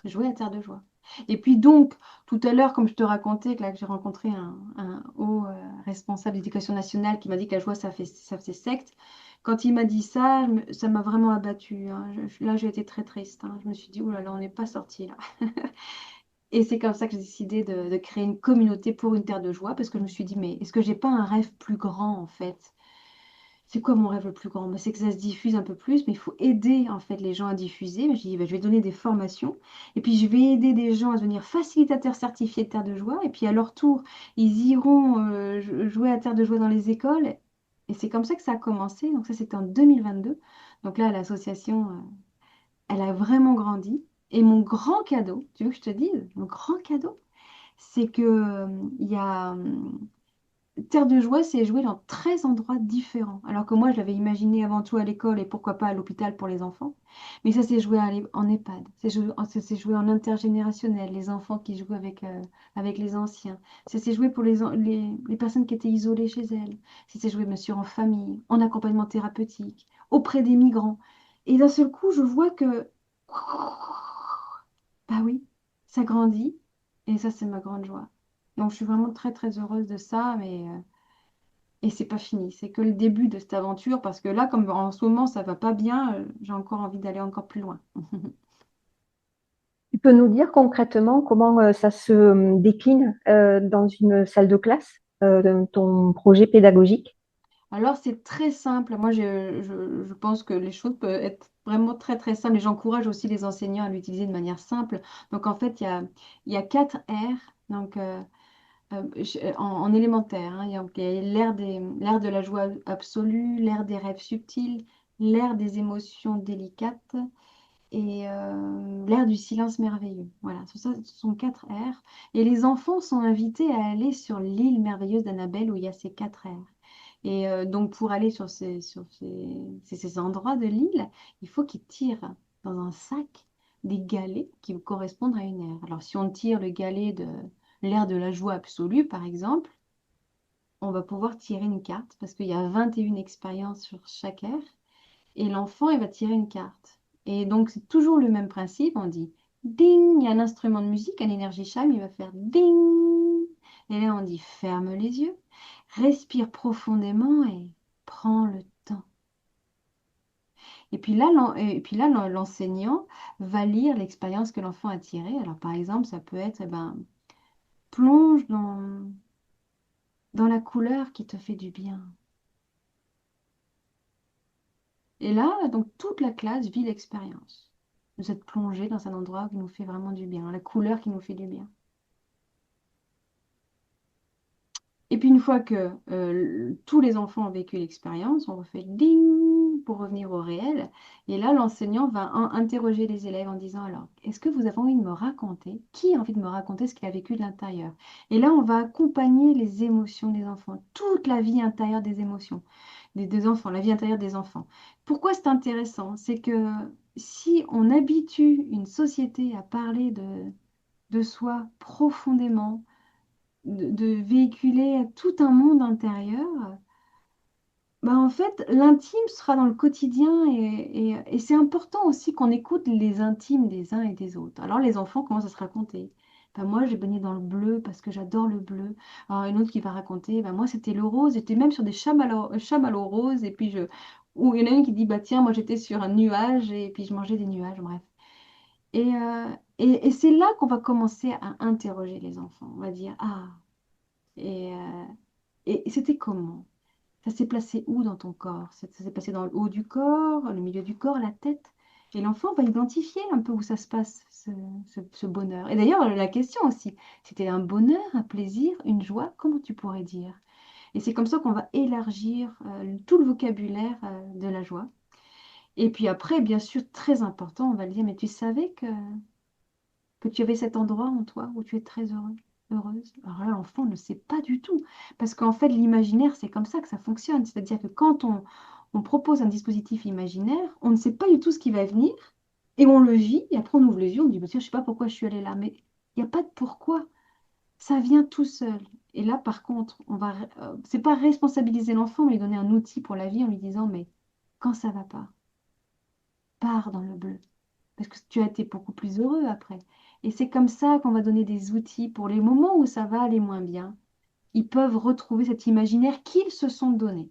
Speaker 2: jouez à Terre de Joie. Et puis donc, tout à l'heure, comme je te racontais, que j'ai rencontré un haut responsable d'éducation nationale qui m'a dit que la joie, ça faisait secte. Quand il m'a dit ça, ça m'a vraiment abattue, hein. Là, j'ai été très triste, hein. Je me suis dit, oh là là, on n'est pas sorti là. Et c'est comme ça que j'ai décidé de créer une communauté pour une terre de joie, parce que je me suis dit, mais est-ce que j'ai pas un rêve plus grand en fait? C'est quoi mon rêve le plus grand? Bah, c'est que ça se diffuse un peu plus, mais il faut aider en fait les gens à diffuser. J'ai dit, bah, je vais donner des formations et puis je vais aider des gens à devenir facilitateurs certifiés de Terre de Joie. Et puis à leur tour, ils iront jouer à Terre de Joie dans les écoles. Et c'est comme ça que ça a commencé. Donc ça, c'était en 2022. Donc là, l'association, elle a vraiment grandi. Et mon grand cadeau, tu veux que je te dise, mon grand cadeau, c'est que il y a Terre de Joie, c'est joué dans 13 endroits différents. Alors que moi, je l'avais imaginé avant tout à l'école et pourquoi pas à l'hôpital pour les enfants. Mais ça s'est joué en EHPAD. Ça s'est joué en intergénérationnel, les enfants qui jouent avec les anciens. Ça s'est joué pour les personnes qui étaient isolées chez elles. Ça s'est joué bien sûr en famille, en accompagnement thérapeutique, auprès des migrants. Et d'un seul coup, je vois que, bah oui, ça grandit. Et ça, c'est ma grande joie. Donc, je suis vraiment très, très heureuse de ça, mais et c'est pas fini. C'est que le début de cette aventure, parce que là, comme en ce moment, ça va pas bien, j'ai encore envie d'aller encore plus loin.
Speaker 1: Tu peux nous dire concrètement comment ça se décline dans une salle de classe, ton projet pédagogique?
Speaker 2: Alors, c'est très simple. Moi, je pense que les choses peuvent être vraiment très, très simples et j'encourage aussi les enseignants à l'utiliser de manière simple. Donc, en fait, il y a 4 R. Donc, en élémentaire, hein. Il y a l'ère de la joie absolue, l'ère des rêves subtils, l'ère des émotions délicates et l'ère du silence merveilleux. Voilà, ce sont 4 R. Et les enfants sont invités à aller sur l'île merveilleuse d'Annabelle où il y a ces 4 R. Et donc pour aller ces endroits de l'île, il faut qu'ils tirent dans un sac des galets qui correspondent à une ère. Alors si on tire le galet de l'ère de la joie absolue, par exemple, on va pouvoir tirer une carte parce qu'il y a 21 expériences sur chaque ère et l'enfant, il va tirer une carte. Et donc, c'est toujours le même principe. On dit ding, il y a un instrument de musique, un énergie chime, il va faire ding. Et là, on dit ferme les yeux, respire profondément et prends le temps. l'enseignant va lire l'expérience que l'enfant a tirée. Alors, par exemple, ça peut être, eh ben, plonge dans la couleur qui te fait du bien. Et là, donc, toute la classe vit l'expérience de cette plongée dans un endroit qui nous fait vraiment du bien, la couleur qui nous fait du bien. Et puis une fois que tous les enfants ont vécu l'expérience, on refait ding pour revenir au réel. Et là, l'enseignant va interroger les élèves en disant, alors, est-ce que vous avez envie de me raconter? Qui a envie de me raconter ce qu'il a vécu de l'intérieur? Et là, on va accompagner les émotions des enfants, toute la vie intérieure des émotions des enfants, la vie intérieure des enfants. Pourquoi c'est intéressant? C'est que si on habitue une société à parler de soi profondément, de véhiculer tout un monde intérieur, bah en fait, l'intime sera dans le quotidien et c'est important aussi qu'on écoute les intimes des uns et des autres. Alors les enfants commencent à se raconter. Bah, moi, j'ai baigné dans le bleu parce que j'adore le bleu. Alors, une autre qui va raconter, bah, moi, c'était le rose. J'étais même sur des chamallows roses. Et puis, ou il y en a une qui dit, bah, tiens, moi, j'étais sur un nuage et puis je mangeais des nuages. Bref. Et, euh, et c'est là qu'on va commencer à interroger les enfants. On va dire, ah, et, euh, et c'était comment? Ça s'est placé où dans ton corps? Ça s'est placé dans le haut du corps, le milieu du corps, la tête? Et l'enfant va identifier un peu où ça se passe, ce bonheur. Et d'ailleurs, la question aussi, c'était un bonheur, un plaisir, une joie, comment tu pourrais dire? Et c'est comme ça qu'on va élargir tout le vocabulaire de la joie. Et puis après, bien sûr, très important, on va lui dire, mais tu savais que tu avais cet endroit en toi où tu es très heureux, heureuse. Alors là, l'enfant ne sait pas du tout. Parce qu'en fait, l'imaginaire, c'est comme ça que ça fonctionne. C'est-à-dire que quand on propose un dispositif imaginaire, on ne sait pas du tout ce qui va venir et on le vit. Et après, on ouvre les yeux, on dit, bah, tiens, je ne sais pas pourquoi je suis allée là. Mais il n'y a pas de pourquoi. Ça vient tout seul. Et là, par contre, c'est pas responsabiliser l'enfant, mais lui donner un outil pour la vie en lui disant, mais quand ça va pas, pars dans le bleu parce que tu as été beaucoup plus heureux après. Et c'est comme ça qu'on va donner des outils pour les moments où ça va aller moins bien. Ils peuvent retrouver cet imaginaire qu'ils se sont donné.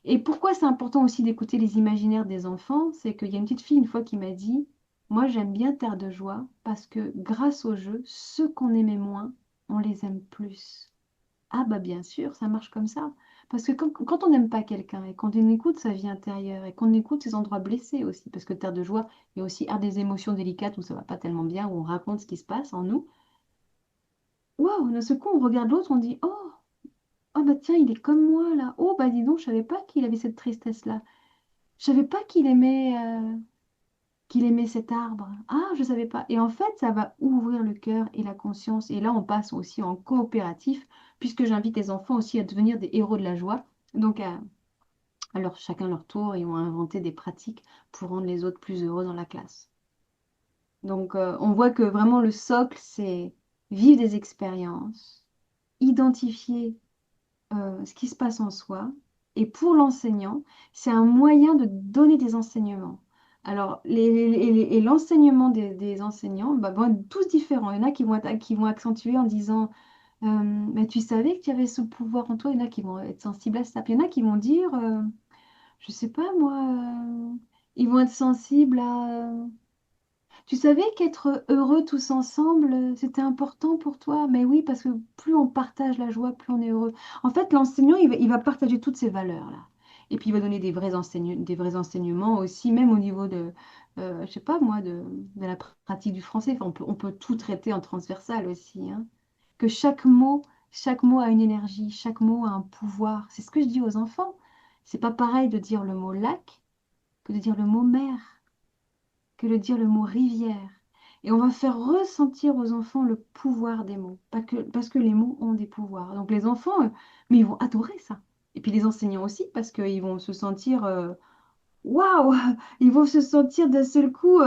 Speaker 2: Et pourquoi c'est important aussi d'écouter les imaginaires des enfants, c'est qu'il y a une petite fille une fois qui m'a dit, moi j'aime bien Terre de joie parce que grâce au jeu, ceux qu'on aimait moins, on les aime plus. Ah bah bien sûr, ça marche comme ça. Parce que quand on n'aime pas quelqu'un et qu'on écoute sa vie intérieure et qu'on écoute ses endroits blessés aussi, parce que Terre de joie, il y a aussi des émotions délicates où ça va pas tellement bien, où on raconte ce qui se passe en nous. Waouh, d'un seul coup, on regarde l'autre, on dit, oh, oh bah tiens, il est comme moi là. Oh bah dis donc, je savais pas qu'il avait cette tristesse-là. Je savais pas qu'il aimait cet arbre. Ah, je savais pas. Et en fait, ça va ouvrir le cœur et la conscience. Et là, on passe aussi en coopératif, puisque j'invite les enfants aussi à devenir des héros de la joie. Donc, alors chacun leur tour, ils vont inventer des pratiques pour rendre les autres plus heureux dans la classe. Donc, on voit que vraiment le socle, c'est vivre des expériences, identifier ce qui se passe en soi. Et pour l'enseignant, c'est un moyen de donner des enseignements. Alors, et l'enseignement des enseignants bah, vont être tous différents. Il y en a qui vont accentuer en disant, mais tu savais que tu avais ce pouvoir en toi. Il y en a qui vont être sensibles à ça. Puis il y en a qui vont dire, je sais pas moi, ils vont être sensibles à... Tu savais qu'être heureux tous ensemble, c'était important pour toi? Mais oui, parce que plus on partage la joie, plus on est heureux. En fait, l'enseignant, il va partager toutes ces valeurs-là. Et puis, il va donner des vrais enseignements aussi, même au niveau je sais pas moi, de la pratique du français. Enfin, on peut tout traiter en transversal aussi, hein. Que chaque mot a une énergie, chaque mot a un pouvoir. C'est ce que je dis aux enfants. C'est pas pareil de dire le mot lac que de dire le mot mer que de dire le mot rivière. Et on va faire ressentir aux enfants le pouvoir des mots, pas que, parce que les mots ont des pouvoirs. Donc les enfants, mais ils vont adorer ça. Et puis les enseignants aussi, parce qu'ils vont se sentir, waouh, ils vont se sentir d'un seul coup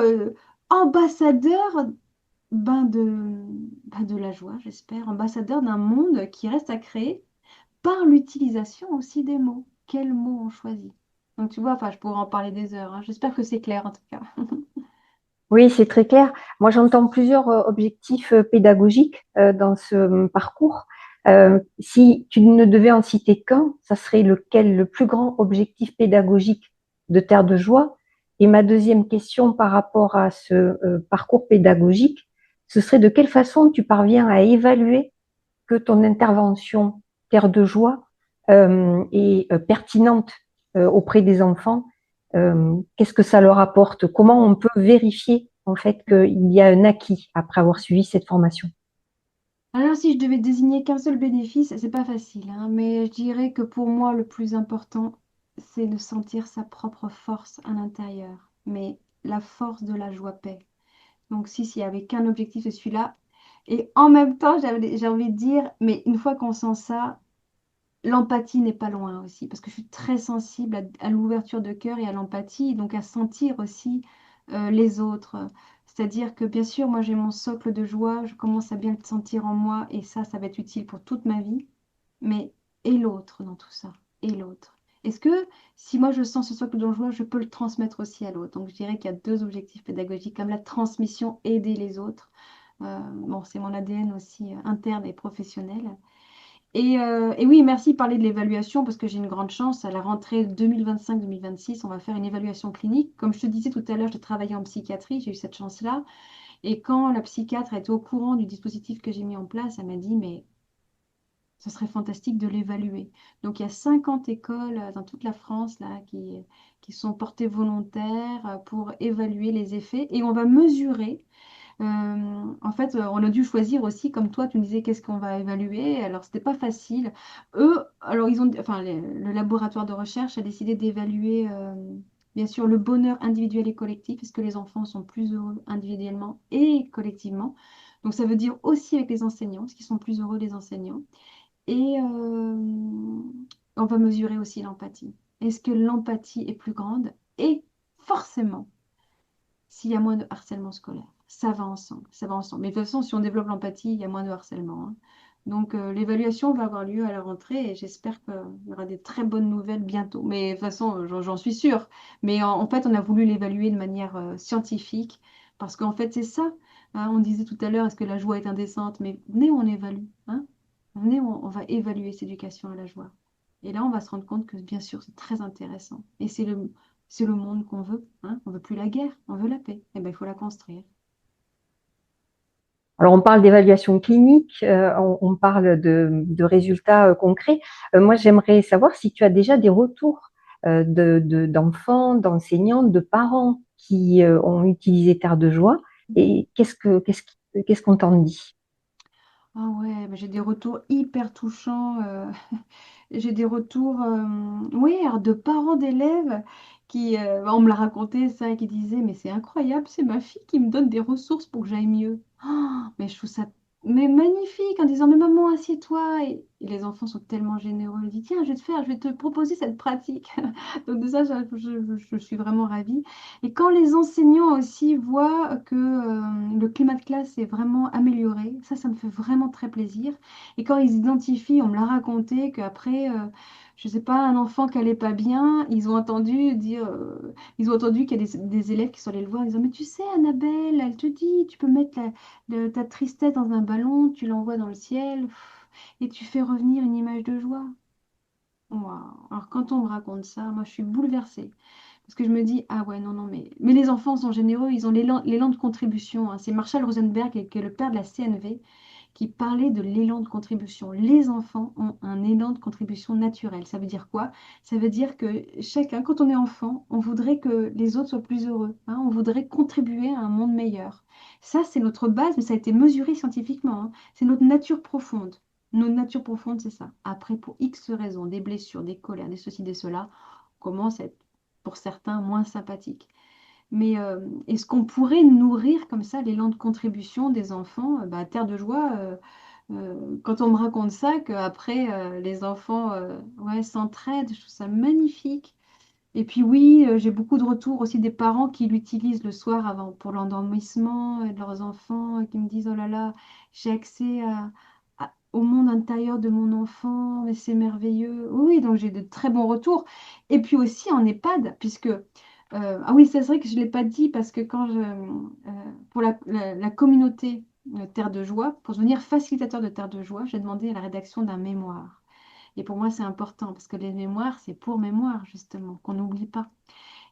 Speaker 2: ambassadeurs de la joie, j'espère, ambassadeurs d'un monde qui reste à créer par l'utilisation aussi des mots. Quels mots on choisit? Donc tu vois, enfin, je pourrais en parler des heures, hein. J'espère que c'est clair en tout cas.
Speaker 1: Oui, c'est très clair. Moi, j'entends plusieurs objectifs pédagogiques dans ce parcours. Si tu ne devais en citer qu'un, ça serait lequel le plus grand objectif pédagogique de Terre de Joie? Et ma deuxième question par rapport à ce parcours pédagogique, ce serait de quelle façon tu parviens à évaluer que ton intervention Terre de joie est pertinente auprès des enfants. Qu'est-ce que ça leur apporte? Comment on peut vérifier en fait qu'il y a un acquis après avoir suivi cette formation?
Speaker 2: Alors, si je devais désigner qu'un seul bénéfice, c'est pas facile, hein, mais je dirais que pour moi, le plus important, c'est de sentir sa propre force à l'intérieur, mais la force de la joie-paix. Donc, s'il n'y avait qu'un objectif, c'est celui-là. Et en même temps, j'ai envie de dire, mais une fois qu'on sent ça, l'empathie n'est pas loin aussi, parce que je suis très sensible à l'ouverture de cœur et à l'empathie, donc à sentir aussi les autres. C'est-à-dire que bien sûr, moi j'ai mon socle de joie, je commence à bien le sentir en moi, et ça va être utile pour toute ma vie. Mais et l'autre dans tout ça? Et l'autre? Est-ce que si moi je sens ce socle de joie, je peux le transmettre aussi à l'autre? Donc je dirais qu'il y a deux objectifs pédagogiques, comme la transmission, aider les autres. Bon, c'est mon ADN aussi interne et professionnel. Et oui, merci de parler de l'évaluation parce que j'ai une grande chance. À la rentrée 2025-2026, on va faire une évaluation clinique. Comme je te disais tout à l'heure, j'ai travaillé en psychiatrie, j'ai eu cette chance-là. Et quand la psychiatre était au courant du dispositif que j'ai mis en place, elle m'a dit, mais ce serait fantastique de l'évaluer. Donc il y a 50 écoles dans toute la France là, qui sont portées volontaires pour évaluer les effets. Et on va mesurer en fait, on a dû choisir aussi, comme toi, tu me disais qu'est-ce qu'on va évaluer. Alors, c'était pas facile. Eux, alors ils ont, enfin, le laboratoire de recherche a décidé d'évaluer, bien sûr, le bonheur individuel et collectif. Est-ce que les enfants sont plus heureux individuellement et collectivement? Donc, ça veut dire aussi avec les enseignants, est-ce qu'ils sont plus heureux les enseignants? Et on va mesurer aussi l'empathie. Est-ce que l'empathie est plus grande? Et forcément s'il y a moins de harcèlement scolaire. Ça va ensemble, ça va ensemble. Mais de toute façon, si on développe l'empathie, il y a moins de harcèlement, hein. Donc l'évaluation va avoir lieu à la rentrée et j'espère qu'il y aura des très bonnes nouvelles bientôt. Mais de toute façon, j'en suis sûre. Mais en fait, on a voulu l'évaluer de manière scientifique parce qu'en fait, c'est ça, hein. On disait tout à l'heure, est-ce que la joie est indécente? Mais venez, on évalue, hein. Venez, on va évaluer cette éducation à la joie. Et là, on va se rendre compte que bien sûr, c'est très intéressant. Et c'est le monde qu'on veut, hein. On veut plus la guerre, on veut la paix. Eh ben, il faut la construire.
Speaker 1: Alors, on parle d'évaluation clinique, on parle de résultats concrets. Moi, j'aimerais savoir si tu as déjà des retours d'enfants, d'enseignants, de parents qui ont utilisé Terre de Joie et qu'est-ce qu'on t'en dit?
Speaker 2: Ah ouais, mais j'ai des retours hyper touchants. J'ai des retours, oui, alors de parents d'élèves qui, on me l'a raconté ça, et qui disaient, mais c'est incroyable, c'est ma fille qui me donne des ressources pour que j'aille mieux. Ah, mais je trouve ça mais magnifique en disant, mais maman, assieds-toi. Et les enfants sont tellement généreux. Ils disent, tiens, je vais te proposer cette pratique. Donc de ça, je suis vraiment ravie. Et quand les enseignants aussi voient que le climat de classe est vraiment amélioré, ça me fait vraiment très plaisir. Et quand ils identifient, on me l'a raconté, qu'après, je ne sais pas, un enfant qui allait pas bien, ils ont entendu dire, ils ont entendu qu'il y a des élèves qui sont allés le voir en disant, mais tu sais, Annabelle, elle te dit, tu peux mettre ta tristesse dans un ballon, tu l'envoies dans le ciel, et tu fais revenir une image de joie. Waouh. Alors quand on me raconte ça, moi je suis bouleversée. Parce que je me dis, ah ouais, non, non, mais les enfants sont généreux, ils ont l'élan de contribution, hein. C'est Marshall Rosenberg, qui est le père de la CNV, qui parlait de l'élan de contribution. Les enfants ont un élan de contribution naturel. Ça veut dire quoi? Ça veut dire que chacun, quand on est enfant, on voudrait que les autres soient plus heureux, hein. On voudrait contribuer à un monde meilleur. Ça, c'est notre base, mais ça a été mesuré scientifiquement, hein. C'est notre nature profonde. Notre nature profonde, c'est ça. Après, pour X raisons, des blessures, des colères, des ceci, des cela, on commence à être, pour certains, moins sympathique. Mais est-ce qu'on pourrait nourrir comme ça l'élan de contribution des enfants? Bah, Terre de joie, quand on me raconte ça, qu'après les enfants ouais, s'entraident, je trouve ça magnifique. Et puis oui, j'ai beaucoup de retours aussi des parents qui l'utilisent le soir avant pour l'endormissement de leurs enfants, qui me disent, oh là là, j'ai accès au monde intérieur de mon enfant, mais c'est merveilleux. Oui, donc j'ai de très bons retours. Et puis aussi en EHPAD, puisque ah oui, c'est vrai que je ne l'ai pas dit parce que pour la communauté Terre de Joie, pour devenir facilitateur de Terre de Joie, j'ai demandé à la rédaction d'un mémoire. Et pour moi, c'est important parce que les mémoires, c'est pour mémoire, justement, qu'on n'oublie pas.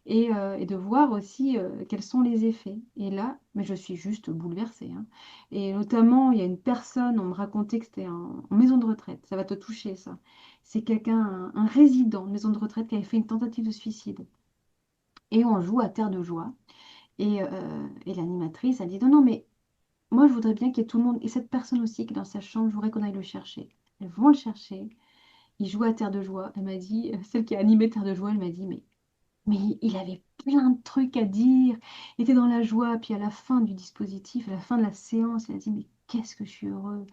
Speaker 2: et de voir aussi quels sont les effets. Et là, mais je suis juste bouleversée, hein. Et notamment, il y a une personne, on me racontait que c'était en maison de retraite, ça va te toucher ça. C'est quelqu'un, un résident de maison de retraite qui avait fait une tentative de suicide. Et on joue à Terre de Joie. Et l'animatrice a dit, non, non, mais moi, je voudrais bien qu'il y ait tout le monde, et cette personne aussi qui est dans sa chambre, je voudrais qu'on aille le chercher. Elles vont le chercher. Il joue à Terre de Joie. Elle m'a dit, celle qui a animé Terre de Joie, elle m'a dit, mais il avait plein de trucs à dire. Il était dans la joie. Puis à la fin du dispositif, à la fin de la séance, il a dit, mais qu'est-ce que je suis heureux.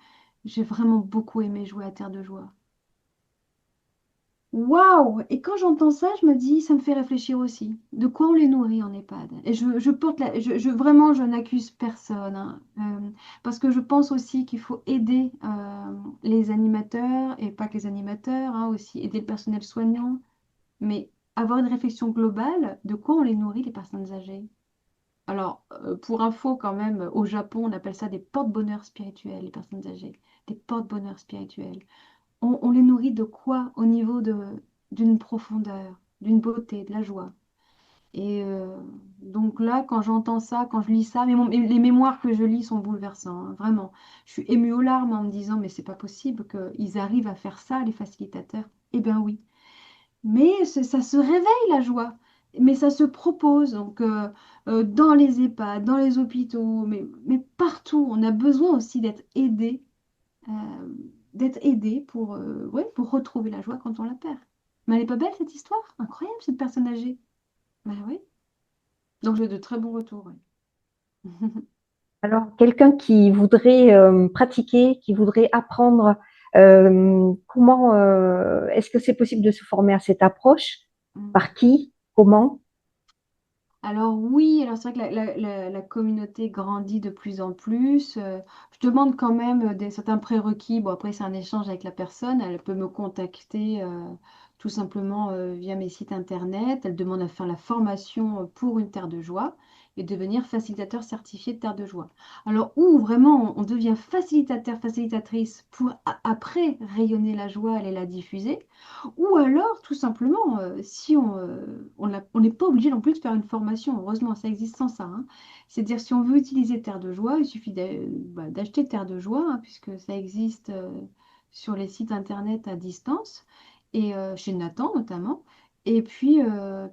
Speaker 2: J'ai vraiment beaucoup aimé jouer à Terre de Joie. Waouh! Et quand j'entends ça, je me dis, ça me fait réfléchir aussi. De quoi on les nourrit en EHPAD? Et je porte vraiment, je n'accuse personne, hein. Parce que je pense aussi qu'il faut aider les animateurs, et pas que les animateurs, hein, aussi aider le personnel soignant, mais avoir une réflexion globale de quoi on les nourrit, les personnes âgées. Alors, pour info, quand même, au Japon, on appelle ça des porte-bonheur spirituels, les personnes âgées. Des porte-bonheur spirituels. On les nourrit de quoi au niveau d'une profondeur, d'une beauté, de la joie. Et donc là, quand j'entends ça, quand je lis ça, les mémoires que je lis sont bouleversants, hein, vraiment. Je suis émue aux larmes en me disant, mais c'est pas possible qu'ils arrivent à faire ça, les facilitateurs. Eh bien oui. Mais ça se réveille la joie. Mais ça se propose donc dans les EHPAD, dans les hôpitaux, mais partout. On a besoin aussi euh, d'être aidé ouais, pour retrouver la joie quand on la perd. Mais elle est pas belle cette histoire? Incroyable cette personne âgée. Bah oui. Donc j'ai de très bons retours. Ouais.
Speaker 1: Alors, quelqu'un qui voudrait pratiquer, qui voudrait apprendre, comment est-ce que c'est possible de se former à cette approche? Par qui? Comment?
Speaker 2: Alors oui, alors c'est vrai que la communauté grandit de plus en plus. Je demande quand même certains prérequis. Bon, après, c'est un échange avec la personne. Elle peut me contacter tout simplement via mes sites internet. Elle demande à faire la formation pour une Terre de Joie et devenir facilitateur certifié de Terre de Joie. Alors, où vraiment on devient facilitateur, facilitatrice pour après rayonner la joie et la diffuser. Ou alors, tout simplement, si on n'est pas obligé non plus de faire une formation, heureusement, ça existe sans ça, hein. C'est-à-dire, si on veut utiliser Terre de Joie, il suffit d'acheter Terre de Joie, hein, puisque ça existe sur les sites internet à distance, et chez Nathan notamment. Et puis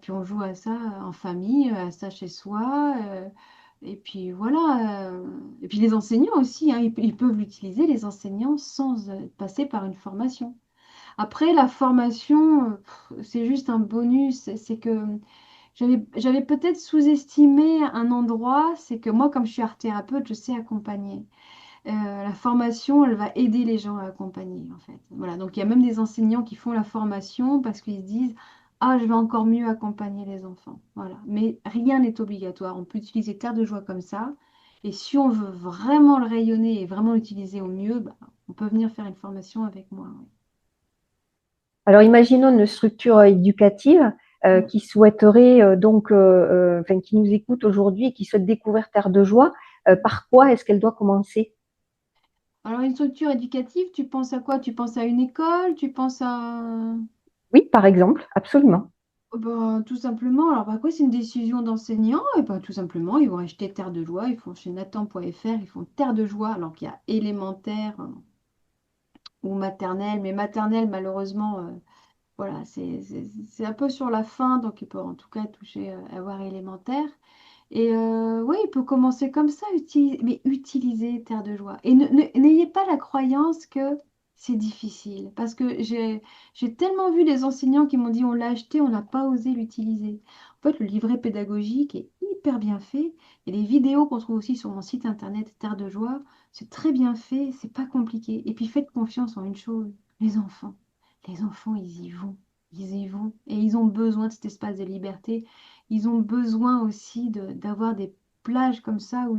Speaker 2: on joue à ça en famille, à ça chez soi. Et puis voilà. Et puis les enseignants aussi, hein, ils peuvent l'utiliser, les enseignants, sans passer par une formation. Après, la formation, c'est juste un bonus. C'est que j'avais peut-être sous-estimé un endroit. C'est que moi, comme je suis art-thérapeute, je sais accompagner. La formation, elle va aider les gens à accompagner, en fait. Voilà. Donc, il y a même des enseignants qui font la formation parce qu'ils se disent, ah, je vais encore mieux accompagner les enfants. Voilà. Mais rien n'est obligatoire. On peut utiliser Terre de Joie comme ça. Et si on veut vraiment le rayonner et vraiment l'utiliser au mieux, bah, on peut venir faire une formation avec moi.
Speaker 1: Alors, imaginons une structure éducative
Speaker 2: Oui.
Speaker 1: qui souhaiterait enfin, qui nous écoute aujourd'hui et qui souhaite découvrir Terre de Joie. Par quoi est-ce qu'elle doit commencer?
Speaker 2: Alors, une structure éducative, tu penses à quoi? Tu penses à une école? Tu penses à...
Speaker 1: Oui, par exemple, absolument.
Speaker 2: Oh ben, tout simplement, alors bah quoi, c'est une décision d'enseignant, et ben, tout simplement, ils vont acheter Terre de Joie, ils font chez Nathan.fr, ils font Terre de Joie, alors qu'il y a élémentaire ou maternelle, mais maternelle, malheureusement, voilà, c'est un peu sur la fin, donc il peut en tout cas toucher à voir élémentaire. Et oui, il peut commencer comme ça, mais utiliser Terre de Joie. Et n'ayez pas la croyance que c'est difficile. Parce que j'ai tellement vu des enseignants qui m'ont dit on l'a acheté, on n'a pas osé l'utiliser. En fait, le livret pédagogique est hyper bien fait. Et les vidéos qu'on trouve aussi sur mon site internet Terre de Joie, c'est très bien fait, c'est pas compliqué. Et puis faites confiance en une chose, les enfants. Les enfants, ils y vont. Ils y vont. Et ils ont besoin de cet espace de liberté. Ils ont besoin aussi d'avoir des plages comme ça où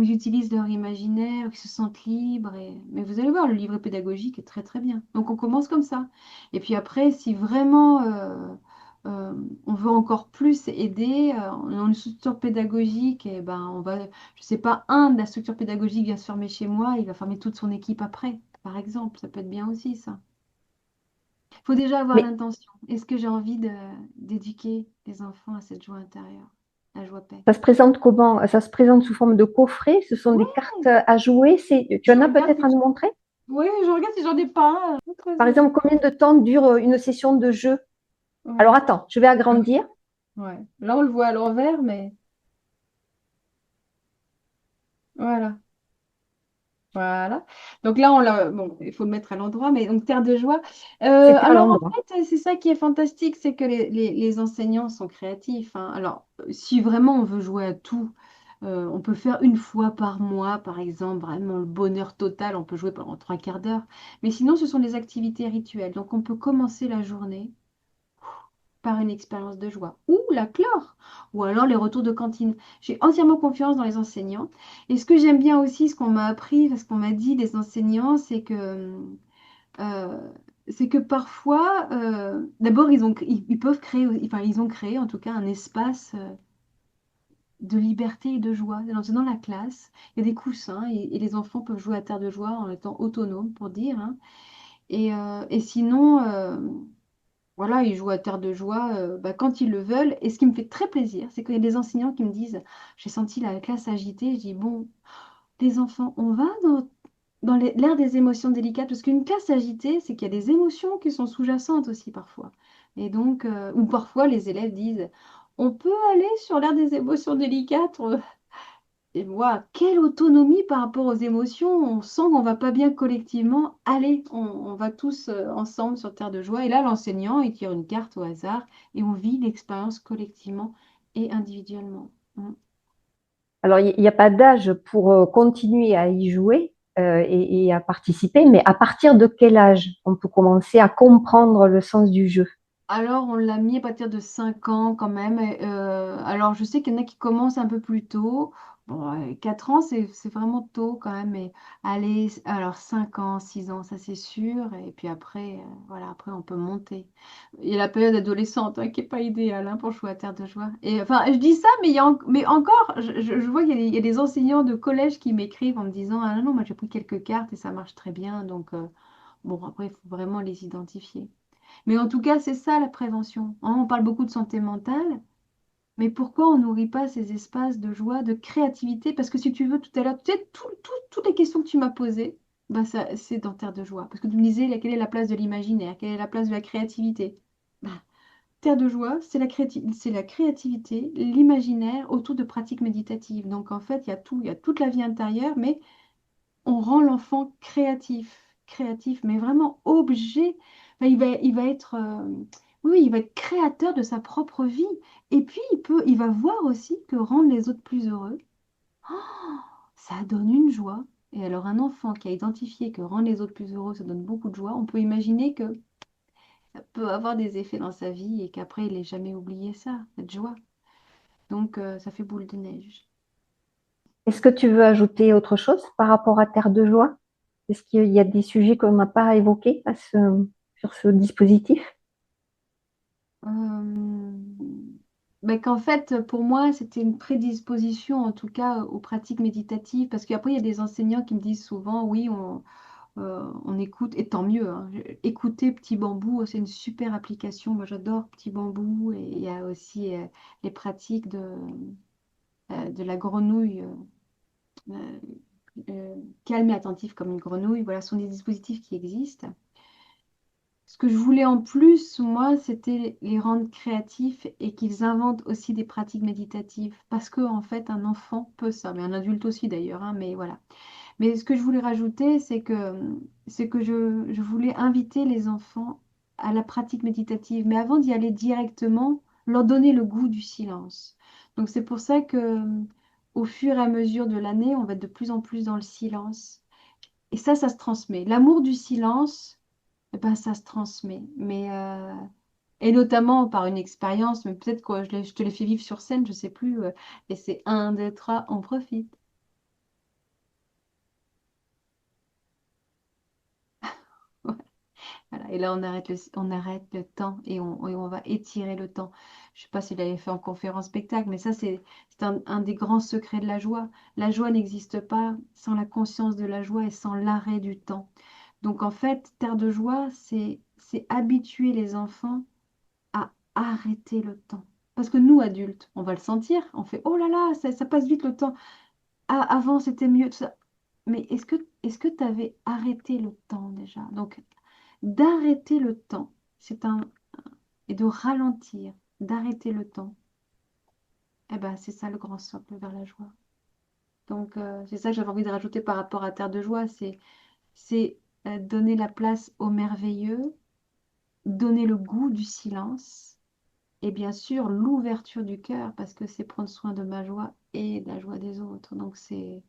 Speaker 2: ils utilisent leur imaginaire, où ils se sentent libres. Mais vous allez voir, le livret pédagogique est très très bien. Donc on commence comme ça. Et puis après, si vraiment euh, on veut encore plus aider, dans une structure pédagogique, et ben on va, je sais pas, de la structure pédagogique vient se former chez moi, il va former toute son équipe après, par exemple. Ça peut être bien aussi ça. Faut déjà avoir
Speaker 1: Mais
Speaker 2: l'intention. Est-ce que j'ai envie d'éduquer les enfants à cette joie intérieure, la joie paix?
Speaker 1: ça se présente comment? Ça se présente sous forme de coffret? Ce sont des
Speaker 2: Ouais,
Speaker 1: cartes à jouer? Tu
Speaker 2: je
Speaker 1: en as
Speaker 2: regarde
Speaker 1: peut-être
Speaker 2: si
Speaker 1: à nous montrer?
Speaker 2: ouais, je regarde si j'en ai pas un.
Speaker 1: Par exemple, combien de temps dure une session de jeu? Alors
Speaker 2: Ouais.
Speaker 1: attends, je vais agrandir.
Speaker 2: Ouais. Là, on le voit à l'envers, mais voilà. Voilà. Donc là, bon, il faut le mettre à l'endroit, mais donc terre de joie.
Speaker 1: C'était à
Speaker 2: Alors en
Speaker 1: l'endroit.
Speaker 2: fait, c'est ça qui est fantastique, c'est que les enseignants sont créatifs, hein. Alors, si vraiment on veut jouer à tout, on peut faire une fois par mois, par exemple, vraiment le bonheur total, on peut jouer pendant 3 quarts d'heure. Mais sinon, ce sont des activités rituelles. Donc on peut commencer la journée par une expérience de joie, ou la clore, ou alors les retours de cantine. J'ai entièrement confiance dans les enseignants. Et ce que j'aime bien aussi, ce qu'on m'a appris, ce qu'on m'a dit des enseignants, euh, c'est que parfois, d'abord, ils peuvent créer, enfin, ils ont créé en tout cas un espace de liberté et de joie. Dans la classe, il y a des coussins et les enfants peuvent jouer à terre de joie en étant autonomes, pour dire, hein. Et sinon, voilà, ils jouent à terre de joie bah, quand ils le veulent. Et ce qui me fait très plaisir, c'est qu'il y a des enseignants qui me disent, j'ai senti la classe agitée, je dis, bon, les enfants, on va dans l'ère des émotions délicates, parce qu'une classe agitée, c'est qu'il y a des émotions qui sont sous-jacentes aussi parfois. Et donc, ou parfois les élèves disent, on peut aller sur l'ère des émotions délicates. Et moi, quelle autonomie par rapport aux émotions. On sent qu'on va pas bien collectivement. Allez, on va tous ensemble sur Terre de Joie. Et là, l'enseignant, il tire une carte au hasard et on vit l'expérience collectivement et individuellement. Mm.
Speaker 1: Alors, il n'y a pas d'âge pour continuer à y jouer et à participer, mais à partir de quel âge on peut commencer à comprendre le sens du jeu?
Speaker 2: Alors, on l'a mis à partir de 5 ans quand même. Alors, je sais qu'il y en a qui commencent un peu plus tôt. Bon, 4 ans, c'est vraiment tôt quand même. Mais allez, alors 5 ans, 6 ans, ça c'est sûr. Et puis après, voilà, après on peut monter. Il y a la période adolescente hein, qui n'est pas idéale hein, pour jouer à Terre de Joie. Et enfin, je dis ça, mais, mais encore, je vois qu'il y a des enseignants de collège qui m'écrivent en me disant, ah non, non, moi j'ai pris quelques cartes et ça marche très bien. Donc, bon, après, il faut vraiment les identifier. Mais en tout cas, c'est ça la prévention, hein. On parle beaucoup de santé mentale, mais pourquoi on nourrit pas ces espaces de joie, de créativité? Parce que si tu veux, tout à l'heure, tu sais, toutes les questions que tu m'as posées, bah ça, c'est dans Terre de joie. Parce que tu me disais, quelle est la place de l'imaginaire? Quelle est la place de la créativité? Bah, Terre de joie, c'est la créativité, l'imaginaire autour de pratiques méditatives. Donc en fait, il y a tout, il y a toute la vie intérieure, mais on rend l'enfant créatif, mais vraiment objet. Enfin, il va être, oui, il va être créateur de sa propre vie. Et puis, il va voir aussi que rendre les autres plus heureux, ça donne une joie. Et alors, un enfant qui a identifié que rendre les autres plus heureux, ça donne beaucoup de joie, on peut imaginer que ça peut avoir des effets dans sa vie et qu'après, il n'ait jamais oublié ça, cette joie. Donc, ça fait boule de neige.
Speaker 1: Est-ce que tu veux ajouter autre chose par rapport à Terre de Joie? Est-ce qu'il y a des sujets qu'on n'a pas évoqués sur ce dispositif?
Speaker 2: Euh, ben qu'en fait, pour moi, c'était une prédisposition, en tout cas, aux pratiques méditatives, parce qu'après, il y a des enseignants qui me disent souvent, oui, on écoute, et tant mieux, hein. Écoutez Petit Bambou, c'est une super application, moi j'adore Petit Bambou, et il y a aussi les pratiques de la grenouille, euh, calme et attentive comme une grenouille, voilà, ce sont des dispositifs qui existent. Ce que je voulais en plus, moi, c'était les rendre créatifs et qu'ils inventent aussi des pratiques méditatives. Parce que, en fait, un enfant peut ça, mais un adulte aussi d'ailleurs, hein, mais voilà. Mais ce que je voulais rajouter, c'est que je voulais inviter les enfants à la pratique méditative. Mais avant d'y aller directement, leur donner le goût du silence. Donc, c'est pour ça que, au fur et à mesure de l'année, on va être de plus en plus dans le silence. Et ça se transmet. L'amour du silence eh ben, ça se transmet. Et notamment par une expérience, mais peut-être que je te l'ai fait vivre sur scène, je sais plus. Et c'est un, deux, trois, on profite. Voilà. Et là, on arrête le temps et on va étirer le temps. Je sais pas s'il avait fait en conférence spectacle, mais ça, c'est un des grands secrets de la joie. La joie n'existe pas sans la conscience de la joie et sans l'arrêt du temps. Donc en fait, Terre de joie, c'est c'est habituer les enfants à arrêter le temps. Parce que nous, adultes, on va le sentir, on fait, oh là là, ça passe vite le temps. Ah, avant, c'était mieux, tout ça. Mais est-ce que tu avais arrêté le temps déjà? Donc, d'arrêter le temps, et de ralentir, d'arrêter le temps, eh ben, c'est ça le grand socle vers la joie. Donc, c'est ça que j'avais envie de rajouter par rapport à Terre de Joie, c'est donner la place au merveilleux, donner le goût du silence et bien sûr l'ouverture du cœur parce que c'est prendre soin de ma joie et de la joie des autres. Donc, c'est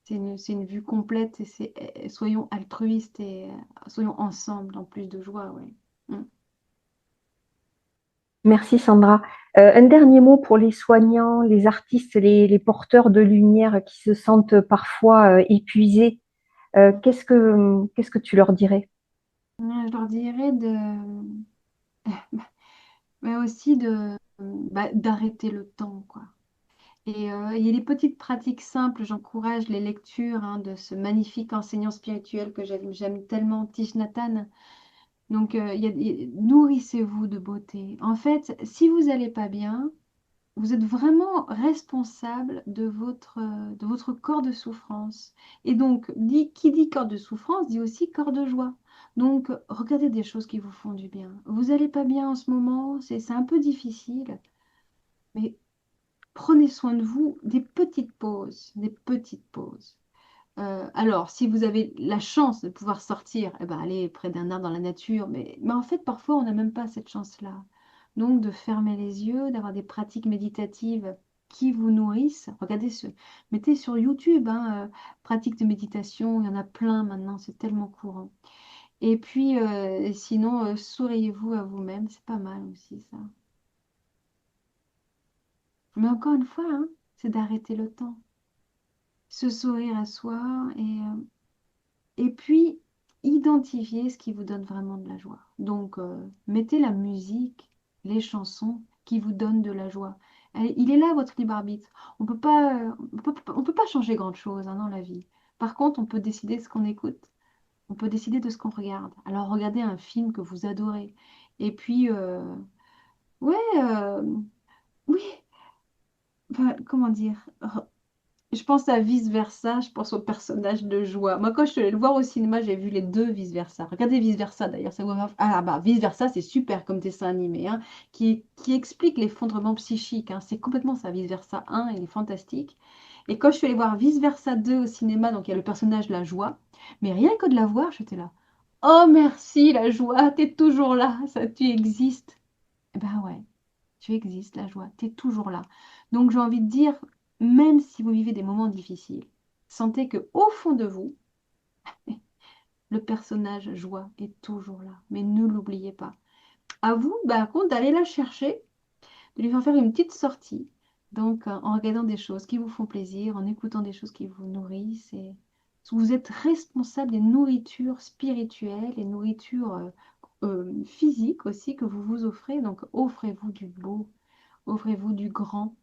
Speaker 2: une vue complète et soyons altruistes et soyons ensemble en plus de joie, ouais. Mm.
Speaker 1: Merci Sandra. Un dernier mot pour les soignants, les artistes, les porteurs de lumière qui se sentent parfois épuisés. Qu'est-ce que tu leur dirais?
Speaker 2: Je leur dirais mais aussi d'arrêter le temps, quoi. Et il y a des petites pratiques simples, j'encourage les lectures de ce magnifique enseignant spirituel que j'aime tellement, Thich Nhat Hanh. Donc, nourrissez-vous de beauté. En fait, si vous n'allez pas bien, vous êtes vraiment responsable de votre corps de souffrance. Et donc, qui dit corps de souffrance, dit aussi corps de joie. Donc, regardez des choses qui vous font du bien. Vous n'allez pas bien en ce moment, c'est un peu difficile, mais prenez soin de vous, des petites pauses, des petites pauses. Alors, si vous avez la chance de pouvoir sortir, eh ben, allez près d'un arbre dans la nature. Mais en fait, parfois, on n'a même pas cette chance-là. Donc, de fermer les yeux, d'avoir des pratiques méditatives qui vous nourrissent. Regardez, mettez sur YouTube, pratiques de méditation. Il y en a plein maintenant, c'est tellement courant. Et puis, sinon, souriez-vous à vous-même. C'est pas mal aussi, ça. Mais encore une fois, c'est d'arrêter le temps. Se sourire à soi et puis, identifiez ce qui vous donne vraiment de la joie. Donc, mettez la musique, les chansons qui vous donnent de la joie. Il est là votre libre arbitre. On peut pas changer grand-chose dans la vie. Par contre, on peut décider ce qu'on écoute. On peut décider de ce qu'on regarde. Alors, regardez un film que vous adorez. Et puis, ouais, oui, enfin, comment dire? Je pense à Vice-Versa, je pense au personnage de Joie. Moi, quand je suis allée le voir au cinéma, j'ai vu les deux Vice-Versa. Regardez Vice-Versa d'ailleurs. Ah bah, Vice-Versa, c'est super comme dessin animé, qui explique l'effondrement psychique. C'est complètement ça. Vice-Versa 1, il est fantastique. Et quand je suis allée voir Vice-Versa 2 au cinéma, donc il y a le personnage de la Joie, mais rien que de la voir, j'étais là. Oh merci la Joie, t'es toujours là, ça, tu existes. Eh ben ouais. Tu existes, la joie, tu es toujours là. Donc j'ai envie de dire, même si vous vivez des moments difficiles, sentez que au fond de vous, le personnage joie est toujours là. Mais ne l'oubliez pas. À vous, par contre, d'aller la chercher, de lui faire une petite sortie. Donc en regardant des choses qui vous font plaisir, en écoutant des choses qui vous nourrissent. Et vous êtes responsable des nourritures spirituelles et nourritures physiques aussi que vous vous offrez. Donc offrez-vous du beau, offrez-vous du grand.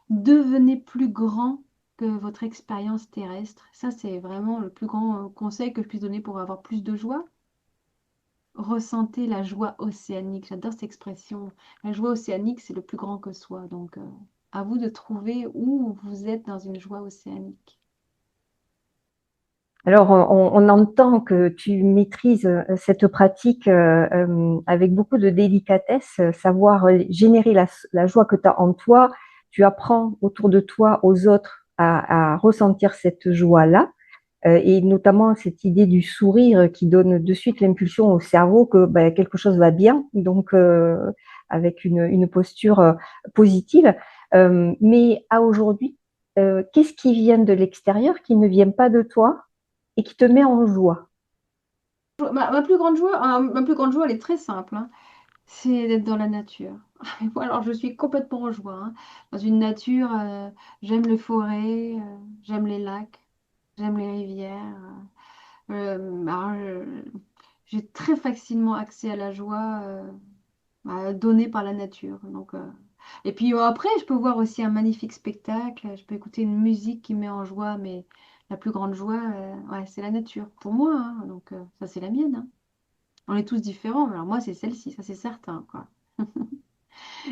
Speaker 2: Devenez plus grand que votre expérience terrestre. Ça, c'est vraiment le plus grand conseil que je puisse donner pour avoir plus de joie. Ressentez la joie océanique. J'adore cette expression. La joie océanique, c'est le plus grand que soi. Donc, à vous de trouver où vous êtes dans une joie océanique.
Speaker 1: Alors, on entend que tu maîtrises cette pratique avec beaucoup de délicatesse, savoir générer la joie que tu as en toi. Tu apprends autour de toi, aux autres, à ressentir cette joie-là. Et notamment cette idée du sourire qui donne de suite l'impulsion au cerveau que ben, quelque chose va bien, donc avec une posture positive. Mais à aujourd'hui, qu'est-ce qui vient de l'extérieur qui ne vient pas de toi et qui te met en joie?
Speaker 2: Ma plus grande joie, elle est très simple. C'est d'être dans la nature. Et moi, alors, je suis complètement en joie. Dans une nature, j'aime les forêts, j'aime les lacs, j'aime les rivières. Alors, j'ai très facilement accès à la joie donnée par la nature. Donc, et puis après, je peux voir aussi un magnifique spectacle, je peux écouter une musique qui me met en joie, mais la plus grande joie, ouais, c'est la nature pour moi. Donc, ça, c'est la mienne. On est tous différents. Alors moi, c'est celle-ci, ça c'est certain, quoi.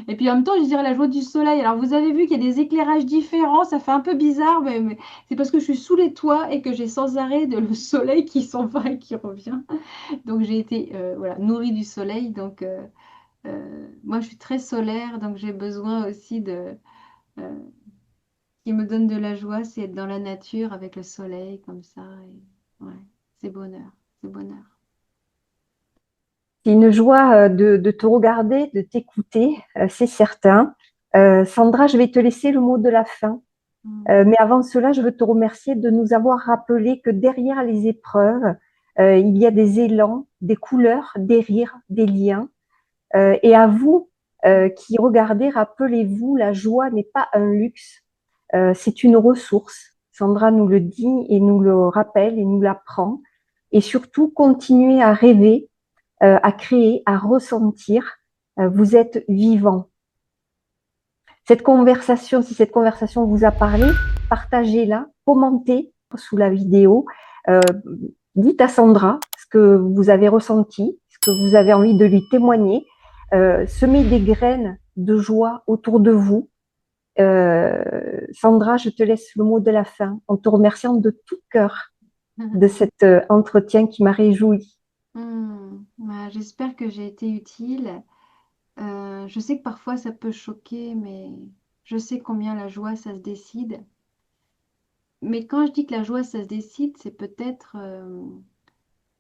Speaker 2: Et puis en même temps, je dirais la joie du soleil. Alors vous avez vu qu'il y a des éclairages différents, ça fait un peu bizarre, mais c'est parce que je suis sous les toits et que j'ai sans arrêt le soleil qui s'en va et qui revient. Donc j'ai été voilà, nourrie du soleil. Donc moi, je suis très solaire, donc j'ai besoin aussi de... euh, ce qui me donne de la joie, c'est être dans la nature avec le soleil comme ça. Et, ouais, c'est bonheur, c'est bonheur.
Speaker 1: C'est une joie de te regarder, de t'écouter, c'est certain. Sandra, je vais te laisser le mot de la fin.
Speaker 2: Mm.
Speaker 1: Mais avant cela, je veux te remercier de nous avoir rappelé que derrière les épreuves, il y a des élans, des couleurs, des rires, des liens. Et à vous qui regardez, rappelez-vous, la joie n'est pas un luxe, c'est une ressource. Sandra nous le dit et nous le rappelle et nous l'apprend. Et surtout, continuez à rêver, à créer, à ressentir. Vous êtes vivant. Cette conversation, si cette conversation vous a parlé, partagez-la, commentez sous la vidéo. Euh, Dites à Sandra ce que vous avez ressenti, ce que vous avez envie de lui témoigner. Semez des graines de joie autour de vous. Sandra, je te laisse le mot de la fin en te remerciant de tout cœur de cet entretien qui m'a réjoui.
Speaker 2: Bah, j'espère que j'ai été utile. Je sais que parfois ça peut choquer, mais je sais combien la joie, ça se décide. Mais quand je dis que la joie, ça se décide, c'est peut-être,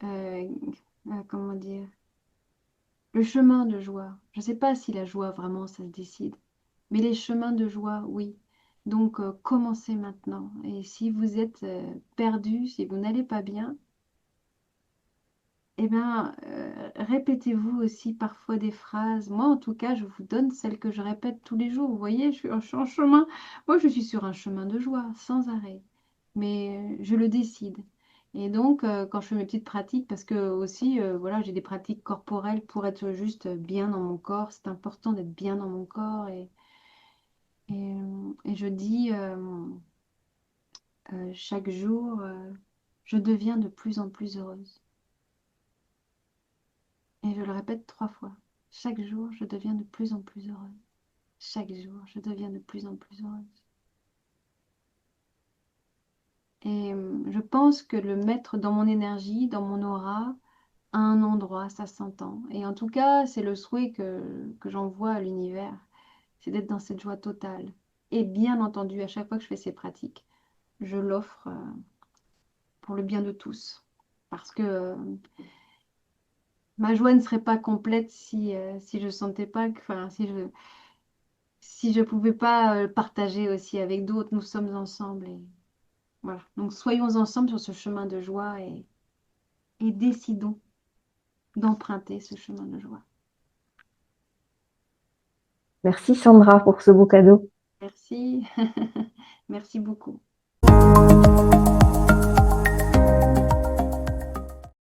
Speaker 2: euh, comment dire, le chemin de joie. Je ne sais pas si la joie, vraiment, ça se décide. Mais les chemins de joie, oui. Donc, commencez maintenant. Et si vous êtes perdu, si vous n'allez pas bien, eh bien, répétez-vous aussi parfois des phrases. Moi, en tout cas, je vous donne celles que je répète tous les jours. Vous voyez, je suis en chemin. Moi, je suis sur un chemin de joie, sans arrêt. Mais je le décide. Et donc, quand je fais mes petites pratiques, parce que aussi, voilà, j'ai des pratiques corporelles pour être juste bien dans mon corps. C'est important d'être bien dans mon corps. Et je dis chaque jour, je deviens de plus en plus heureuse. Et je le répète 3 fois. Chaque jour, je deviens de plus en plus heureuse. Chaque jour, je deviens de plus en plus heureuse. Et je pense que le mettre dans mon énergie, dans mon aura, à un endroit, ça s'entend. Et en tout cas, c'est le souhait que j'envoie à l'univers, c'est d'être dans cette joie totale. Et bien entendu, à chaque fois que je fais ces pratiques, je l'offre pour le bien de tous. Parce que ma joie ne serait pas complète si je sentais pas que, enfin, si je pouvais pas partager aussi avec d'autres. Nous sommes ensemble et voilà. Donc soyons ensemble sur ce chemin de joie et décidons d'emprunter ce chemin de joie.
Speaker 1: Merci Sandra pour ce beau cadeau.
Speaker 2: Merci. Merci beaucoup.